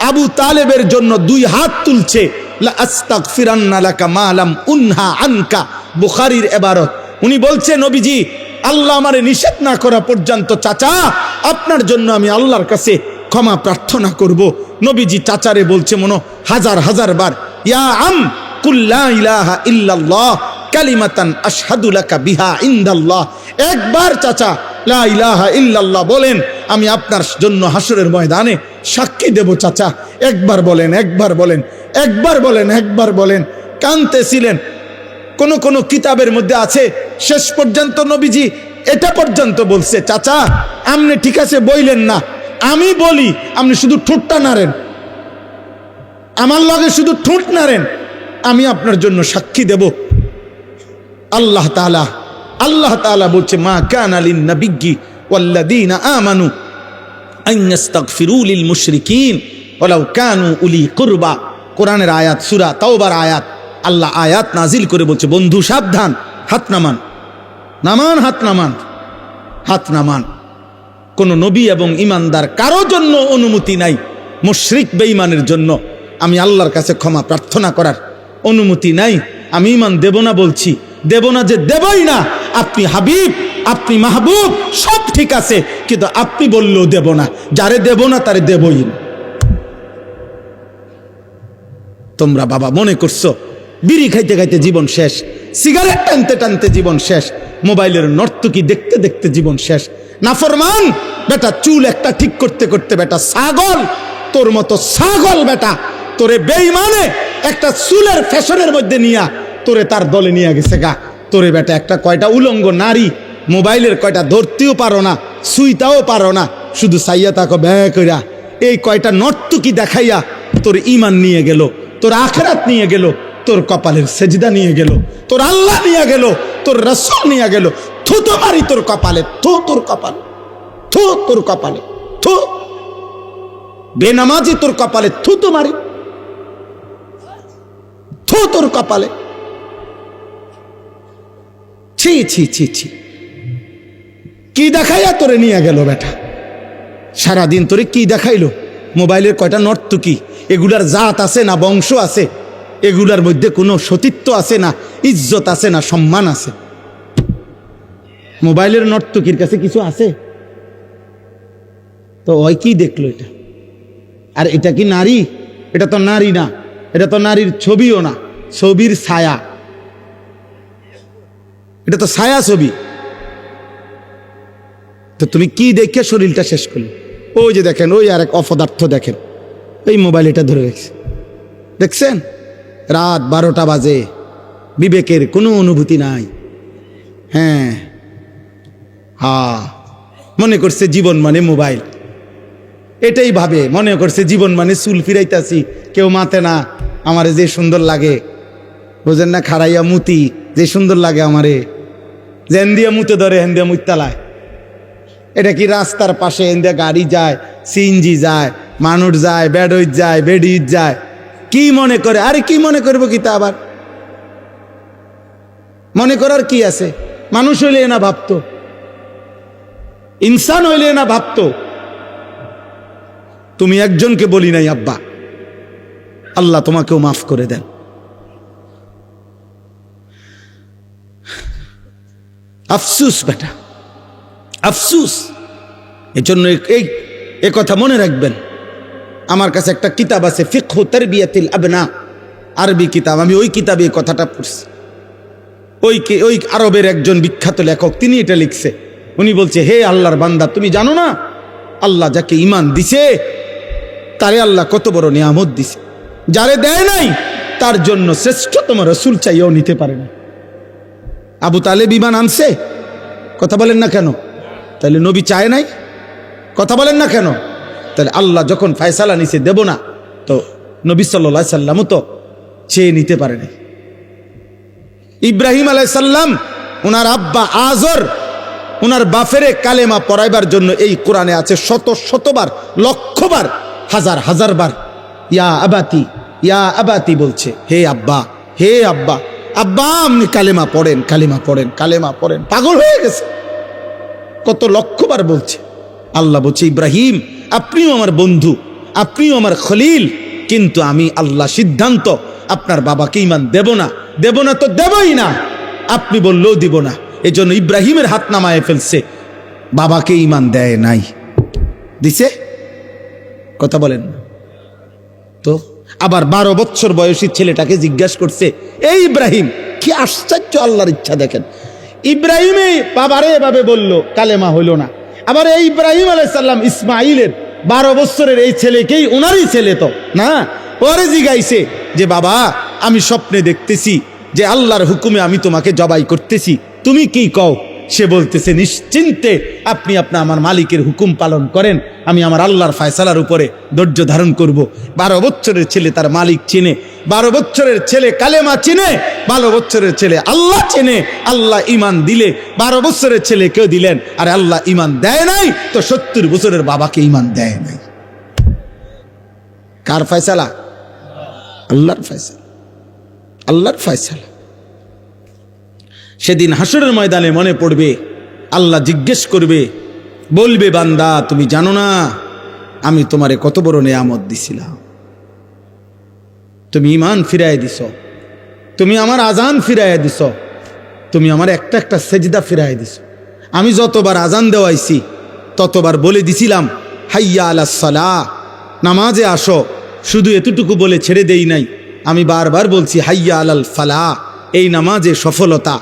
আবু তালেবের জন্য 2 হাত তুলছে, লা আস্তাগফিরান্না লাকা মা লাম উনহা আনকা, বুখারীর ইবারত। উনি বলছে, নবীজি আল্লাহ আমারে নিষেধ না করা পর্যন্ত চাচা আপনার জন্য আমি আল্লাহর কাছে ক্ষমা প্রার্থনা করব। নবীজি চাচারে বলছে মনো 1000 বার, ইয়া আম কুল লা ইলাহা ইল্লাল্লাহ কালিমাতান আশহাদু লাকা বিহা ইনদাল্লাহ। একবার চাচা লা ইলাহা ইল্লাল্লাহ বলেন, আমি আপনার জন্য হাসরের ময়দানে সাক্ষী দেব। চাচা একবার বলেন, একবার বলেন, একবার বলেন, একবার বলেন। কাঁদতেছিলেন। কোন কোন কিতাবের মধ্যে আছে শেষ পর্যন্ত নবীজি এটা পর্যন্ত বলছে, চাচা আপনি ঠিক আছে বইলেন না, আমি বলি, আপনি শুধু ঠোঁটটা নাড়েন, আমার লগে শুধু ঠোঁট নাড়েন, আমি আপনার জন্য সাক্ষী দেব। আল্লাহ তাআলা বলছে, মা কানা লিন নাবিয়্যি ওয়াল্লাযীনা আমানু আন ইস্তাগফিরু লিল মুশরিকিন ওয়ালাউ কানু উলি কুরবা। কোরআনের আয়াত, সূরা তাওবার আয়াত। আল্লাহ আয়াত নাজিল করে বলছে, বন্ধু সাবধান, হাত নামান, নামান, হাত নামান, হাত নামান। কোন নবী এবং ইমানদার কারো জন্য অনুমতি নাই মুশরিক বেঈমানের জন্য আমি আল্লাহর কাছে ক্ষমা প্রার্থনা করার অনুমতি নাই। আমি ঈমান দেব না বলছি, দেব না যে দেবই না। আপনি হাবিব, আপনি মাহবুব, সব ঠিক আছে, কিন্তু আপনি বললেও দেব না। যারে দেব না তারে দেবই না। তোমরা বাবা মনে করছো বিড়ি খাইতে খাইতে জীবন শেষ, সিগারেট টানতে টানতে জীবন শেষ, মোবাইলের নর্তকী দেখতে দেখতে জীবন শেষ। নাফরমান বেটা, চুল একটা ঠিক করতে করতে বেটা ছাগল, তোর মতো ছাগল বেটা, তোরে বেঈমানে একটা চুলের ফ্যাশনের মধ্যে নিয়া তোরে তার দলে নিয়ে গেছে গা। তোরে বেটা একটা কয়টা উলঙ্গ নারী, মোবাইলের কয়টা ধরতেও পারো না, সুইতাও পারো না, শুধু সাইয়া তাকে ব্যয় কইরা এই কয়টা নর্তকী দেখাইয়া তোর ঈমান নিয়ে গেল, তোর আখিরাত নিয়ে গেল, তোর কপালের সেজদা নিয়ে গেল, তোর আল্লাহ নিয়ে গেল, তোর রাসূল নিয়ে গেল। থু তো মারি তোর কপালে, থু তোর কপালে, থু তোর কপালে, থু বেনামাজি তোর কপালে, থু তো মারি, থু তোর কপালে। ছি ছি ছি ছি, কি দেখাইয়া তোরে নিয়ে গেল বেটা? সারাদিন তোরে কি দেখাইলো? মোবাইলের কয়টা নর্তকী, এগুলার জাত আছে না বংশ আছে? এগুলার মধ্যে কোনো সতীত্ব আছে না, ইজ্জত আছে না, সম্মান আছে? মোবাইলের নর্তকীর কাছে কিছু আছে? তো ওই কি দেখলো এটা? আর এটা কি নারী? এটা তো নারী না, এটা তো নারীর ছবিও না, ছবির ছায়া। এটা তো ছায়া ছবি। তো তুমি কি দেখে শরীরটা শেষ করলে? ওই যে দেখেন, ওই আর এক অপদার্থ দেখেন, এই মোবাইল এটা ধরে রেখেছে, দেখছেন? রাত 12টা বাজে, বিবেকের কোনো অনুভূতি নাই। হ্যাঁ, মনে করছে জীবন মানে মোবাইল, এটাই ভাবে, মনে করছে জীবন মানে চুল ফিরাইতাছি, কেউ মাতে না, আমারে যে সুন্দর লাগে, বোঝেন না, খাড়াইয়া মুতি যে সুন্দর লাগে আমারে, যেন দিয়া মুতে ধরে হেন দিয়া মুতালায়। এটা কি রাস্তার পাশে হেন দিয়া গাড়ি যায়, সিএনজি যায়, মানুষ যায়, বেডইট যায়, বেডিট যায়, কি মনে করে? আরে কি মনে করবো কি তা আবার মনে করার কি আছে? মানুষ হইলে না ভাবতো, ইনসান হইলে না ভাবতো। তুমি একজনকে বলি নাই আব্বা, আল্লাহ তোমাকেও মাফ করে দেন। আফসুস বেটা, আফসুস। এজন্য এই কথা মনে রাখবেন। আমার কাছে একটা কিতাব আছে, ফিকহু তারবিয়াতিল আবনা, আরবি কিতাব। আমি ওই কিতাবে এই কথাটা পড়ছি। ওই আরবের একজন বিখ্যাত লেখক, তিনি এটা লিখছে। উনি বলছে, হে আল্লাহর বান্দা, তুমি জানো না আল্লাহ যাকে ঈমান দিছে তারে আল্লাহ কত বড় নিয়ামত দিছে। যারে দেয় নাই তার জন্য শ্রেষ্ঠতম রাসূল চাইও নিতে পারে না। আবু তালেব ঈমান আনছে, কথা বলেন না কেন? তাহলে নবী চায় নাই, কথা বলেন না কেন? তাহলে আল্লাহ যখন ফয়সালা নিছে দেব না, তো নবী সাল্লাল্লাহু আলাইহি সাল্লামও তো চেয়ে নিতে পারে নাই। ইব্রাহিম আলাইহিস সালাম, ওনার আব্বা আজর ওনার বাফেরে কালেমা পড়াইবার জন্য এই কোরআনে আছে শতবার, লক্ষবার, হাজার বার ইয়া আবাতি, ইয়া আবাতি বলছে, হে আব্বা, হে আব্বা, আব্বা আপনি কালেমা পড়েন, কালেমা পড়েন, কালেমা পড়েন। পাগল হয়ে গেছে, কত লক্ষবার বলছে। আল্লাহ বলছে, ইব্রাহিম আপনিও আমার বন্ধু, আপনিও আমার খলিল, কিন্তু আমি আল্লাহ সিদ্ধান্ত আপনার বাবাকে ঈমান দেব না, দেব না তো দেবই না, আপনি বললেও দিব না। এই জন্য ইব্রাহিমের হাত নামায় ফেলছে, বাবাকে ঈমান দেয় নাই, দিছে, কথা বলেন না তো। আবার 12 বছর বয়সী ছেলেটাকে জিজ্ঞাসা করছে, এই ইব্রাহিম, কি আশ্চর্য আল্লাহর ইচ্ছা দেখেন, ইব্রাহিমে বাবারে এভাবে বলল, কালেমা হইল না। আবার এই ইব্রাহিম আলাইহিস সালাম ইসমাইলের 12 বছরের এই ছেলেকেই, ওনারই ছেলে তো না, পরে জিগাইছে যে বাবা আমি স্বপ্নে দেখতেছি যে আল্লাহর হুকুমে আমি তোমাকে জবাই করতেছি, তুমি কি কও? সে বলতেছে, নিশ্চিন্তে আপনি আমার মালিকের হুকুম পালন করেন, আমি আমার আল্লাহর ফয়সালার উপরে ধৈর্য ধারণ করব। 12 বছরের ছেলে তার মালিক চিনে, 12 বছরের ছেলে কালেমা চিনে, 12 বছরের ছেলে আল্লাহ চিনে। আল্লাহ ঈমান দিলে 12 বছরের ছেলে কেউ দিলেন, আর আল্লাহ ঈমান দেয় নাই তো 70 বছরের বাবাকে ঈমান দেয় নাই। কার ফয়সালা? আল্লাহর ফয়সালা, আল্লাহর ফয়সালা। সেদিন হাসরের ময়দানে মনে পড়বে, আল্লাহ জিজ্ঞেস করবে, বলবে, বান্দা তুমি জানো না আমি তোমারে কত বড় নিয়ামত দিছিলাম, তুমি ঈমান ফিরাই দিছ, তুমি আমার আজান ফিরাই দিছ, তুমি আমার একটা সেজদা ফিরাই দিছ। আমি যতবার আজান দেওয়াইছি ততবার বলে দিছিলাম, হাইয়া আলাস সালাহ, নামাজে আসো, শুধু এতটুকু বলে ছেড়ে দেই নাই, আমি বারবার বলছি হাইয়া আলাল ফালাহ, এই নামাজে সফলতা,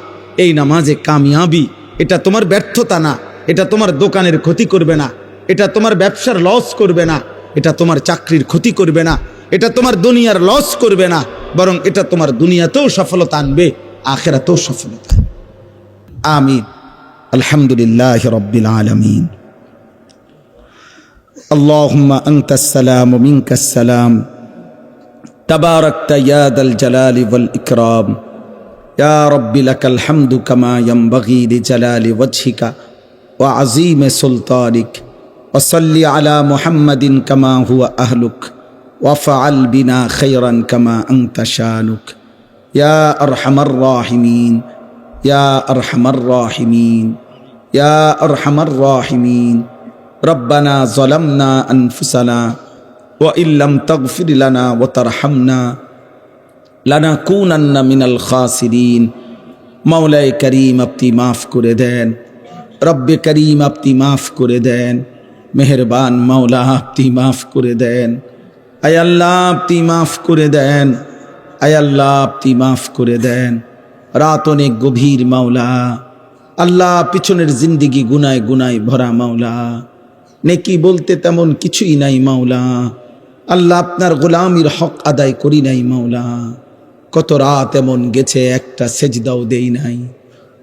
এই নামাজে কামিয়াবি। এটা তোমার ব্যর্থতা না, এটা তোমার দোকানের ক্ষতি করবে না, এটা তোমার ব্যবসার লস করবে না, এটা তোমার চাকরির ক্ষতি করবে না, এটা তোমার দুনিয়ার লস করবে না, বরং এটা তোমার দুনিয়াতেও সফলতা আনবে, আখিরাতেও সফলতা। আমিন। আলহামদুলিল্লাহ রাব্বিল আলামিন। আল্লাহুম্মা আনতাস সালাম ওয়া মিনকাস সালাম, তাবারাকতা ইয়া দাল জালালি ওয়াল ইকরাম। ইয়া রাব্বি লাকাল হামদু কামা ইয়ানবাগি লিজালালি ওয়াজহিকা ওয়া আযীমি সুলতানিক। ওয়া সাল্লি আলা মুহাম্মাদিন কামা হুয়া আহলুক ওয়া ফাআল বিনা খায়রান কামা আনতা শানুক। ইয়া আরহামার রাহিমিন, ইয়া আরহামার রাহিমিন, ইয়া আরহামার রাহিমিন। রব্বানা যালামনা আনফুসানা ওয়া ইল্লাম তাগফির লানা ওয়া তারহামনা লানাকুনান্না মিনাল খাসিরিন। মাওলায়ে করিম আপনি মাফ করে দেন, রব্বে করিম আপনি মাফ করে দেন, মেহেরবান মাওলা আপনি মাফ করে দেন। আয় আল্লাহ আপনি মাফ করে দেন, আয় আল্লাহ আপনি মাফ করে দেন। রাত অনেক গভীর মাওলা, আল্লাহ পিছনের জিন্দিগি গুনায় গুনায় ভরা মাওলা, নেকি বলতে তেমন কিছুই নাই মাওলা। আল্লাহ আপনার গোলামির হক আদায় করি নাই মাওলা। কত রাত এমন গেছে একটা সেজদাও দেই নাই,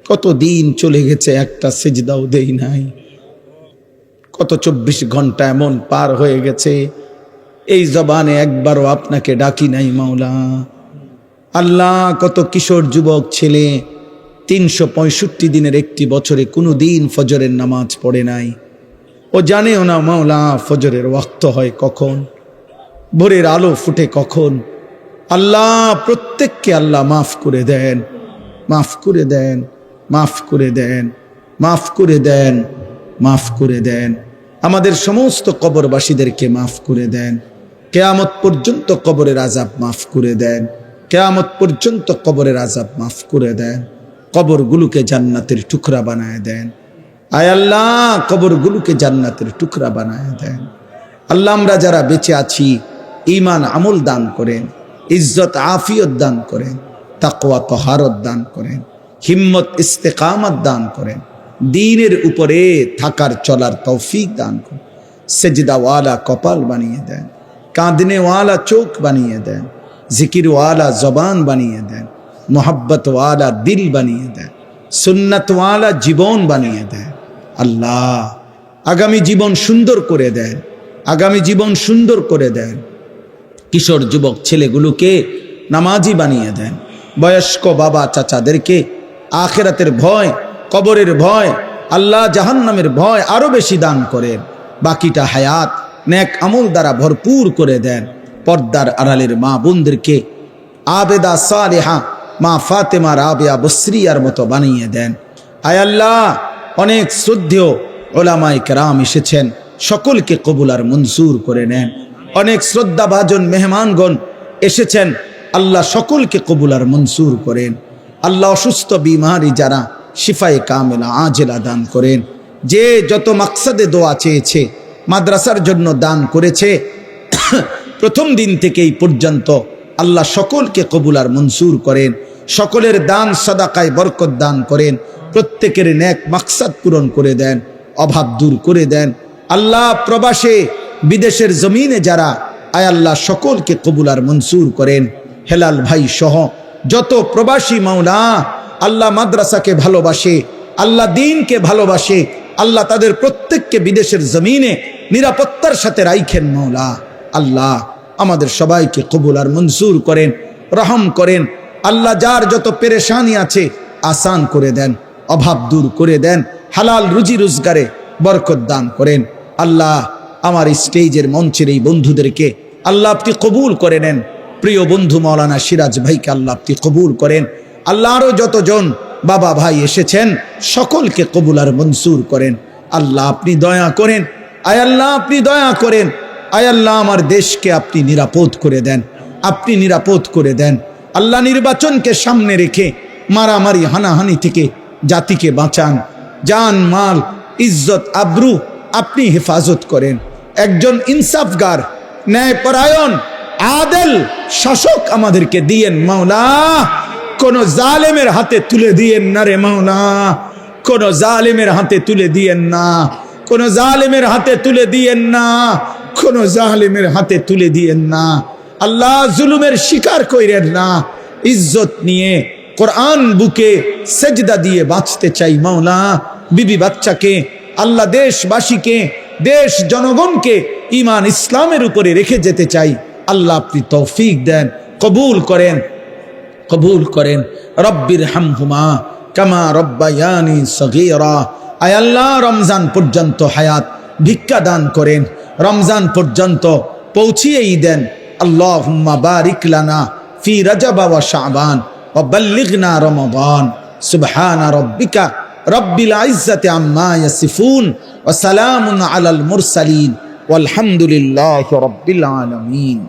কত দিন চলে গেছে একটা সেজদাও দেই নাই, কত 24 ঘন্টা এমন পার হয়ে গেছে এই জবানে একবারও আপনাকে ডাকি নাই মাওলা। আল্লাহ, কত কিশোর যুবক ছেলে 365 দিনের একটি বছরে কোনো দিন ফজরের নামাজ পড়ে নাই, ও জানেও না মাওলা ফজরের ওয়াক্ত হয় কখন, ভোরের আলো ফুটে কখন। আল্লাহ, প্রত্যেককে আল্লাহ মাফ করে দেন, মাফ করে দেন, মাফ করে দেন, মাফ করে দেন, মাফ করে দেন। আমাদের সমস্ত কবরবাসীদেরকে মাফ করে দেন। কিয়ামত পর্যন্ত কবরের আযাব মাফ করে দেন, কিয়ামত পর্যন্ত কবরের আযাব মাফ করে দেন। কবরগুলোকে জান্নাতের টুকরা বানায় দেন। আয় আল্লাহ, কবরগুলোকে জান্নাতের টুকরা বানায় দেন। আল্লাহ, আমরা যারা বেঁচে আছি ঈমান আমল দান করেন, ইজ্জত আফিয়ত দান করেন, তাকওয়া তহারত দান করেন, হিম্মত ইস্তেকামত দান করেন, দ্বীনের উপরে থাকার চলার তৌফিক দান করেন। সেজদাওয়ালা কপাল বানিয়ে দেন, কাঁদনেওয়ালা চোখ বানিয়ে দেন, জিকিরওয়ালা জবান বানিয়ে দেন, মোহাব্বতওয়ালা দিল বানিয়ে দেন, সুন্নতওয়ালা জীবন বানিয়ে দেন। আল্লাহ, আগামী জীবন সুন্দর করে দেন, আগামী জীবন সুন্দর করে দেন। কিশোর যুবক ছেলেগুলোকে নামাজি বানিয়ে দেন। বয়স্ক বাবা চাচাদেরকে আখিরাতের ভয়, কবরের ভয়, আল্লাহ জাহান্নামের ভয় আরো বেশি দান করেন। বাকিটা হায়াত নেক আমল দ্বারা ভরপুর করে দেন। পর্দার আড়ালের মা বোনদেরকে আবেদা সালেহা মা ফাতেমা রাবিয়া বসরিয়ার মতো বানিয়ে দেন। আয় আল্লাহ, অনেক শ্রদ্ধেয় ওলামায়ে কেরাম এসেছেন, সকলকে কবুল আর মঞ্জুর করে নেন। অনেক শ্রদ্ধাভাজন মেহমানগণ এসেছেন, আল্লাহ সকলকে কবুল আর মঞ্জুর করেন। আল্লাহ, অসুস্থ বিমারি যারা শিফায়ে কামেলা আজেলা দান করেন। যে যত মাকসাদে দোয়া চেয়েছে, মাদ্রাসার জন্য দান করেছে, প্রথম দিন থেকে এই পর্যন্ত আল্লাহ সকলকে কবুল আর মঞ্জুর করেন। সকলের দান সাদাকায় বরকত দান করেন। প্রত্যেকের নেক মাকসাদ পূরণ করে দেন, অভাব দূর করে দেন। আল্লাহ, প্রবাসে বিদেশের জমিনে যারা, আয় আল্লাহ সকলকে কবুল আর মঞ্জুর করেন। হেলাল ভাই সহ যত প্রবাসী মাওলা আল্লাহ মাদ্রাসাকে ভালোবাসে, আল্লাহ দ্বীনকে ভালোবাসে, আল্লাহ তাদের প্রত্যেককে বিদেশের জমিনে নিরাপত্তার সাথে রাইখেন মাওলা। আল্লাহ, আমাদের সবাইকে কবুল আর মঞ্জুর করেন, রহম করেন। আল্লাহ, যার যত পেরেশানি আছে আসান করে দেন, অভাব দূর করে দেন, হালাল রুজি রোজগারে বরকত দান করেন। আল্লাহ, আমার স্টেজের মঞ্চের এই বন্ধুদেরকে আল্লাহ আপনি কবুল করে নেন। প্রিয় বন্ধু মাওলানা সিরাজ ভাইকে আল্লাহ আপনি কবুল করেন। আল্লাহ, আরও যতজন বাবা ভাই এসেছেন সকলকে কবুল আর মঞ্জুর করেন। আল্লাহ, আপনি দয়া করেন। আয় আল্লাহ, আপনি দয়া করেন। আয় আল্লাহ, আমার দেশকে আপনি নিরাপদ করে দেন, আপনি নিরাপদ করে দেন। আল্লাহ, নির্বাচনকে সামনে রেখে মারামারি হানাহানি থেকে জাতিকে বাঁচান। জান মাল ইজ্জত আব্রু আপনি হেফাজত করেন। একজন ইনসাফগার, ন্যায়পরায়ণ, আদেল শাসক আমাদেরকে দিয়েন মাওলা। কোন জালেমের হাতে তুলে দিয়েন না রে মাওলা, কোন জালেমের হাতে তুলে দিয়েন না, কোন জালেমের হাতে তুলে দিয়েন না, কোন জালেমের হাতে তুলে দিয়েন না। আল্লাহ, জুলুমের শিকার কইরেন না। ইজ্জত নিয়ে কোরআন বুকে সেজদা দিয়ে বাঁচতে চাই মাওলা। বিবি বাচ্চাকে, আল্লাহ দেশবাসীকে, দেশ জনগণকে ঈমান ইসলামের উপরে রেখে যেতে চাই। আল্লাহ, আপনি তৌফিক দেন, কবুল করেন, কবুল করেন। রব্বির হামহুমা কামা রব্বায়ানি সগীরা। আয় আল্লাহ, রমজান পর্যন্ত হায়াত ভিক্ষা দান করেন, রমজান পর্যন্ত পৌঁছিয়েই দেন। আল্লাহুম্মা বারিক লানা ফি রজব ওয়া শাবান ওয়া বাল্লিগনা রমাদান। সুবহানা রাব্বিকা রব্বিল ইজ্জাতি আম্মা ইয়াসিফুন ওয়া সালামুন আলাল মুরসালিন ওয়ালহামদুলিল্লাহি রাব্বিল আলামিন।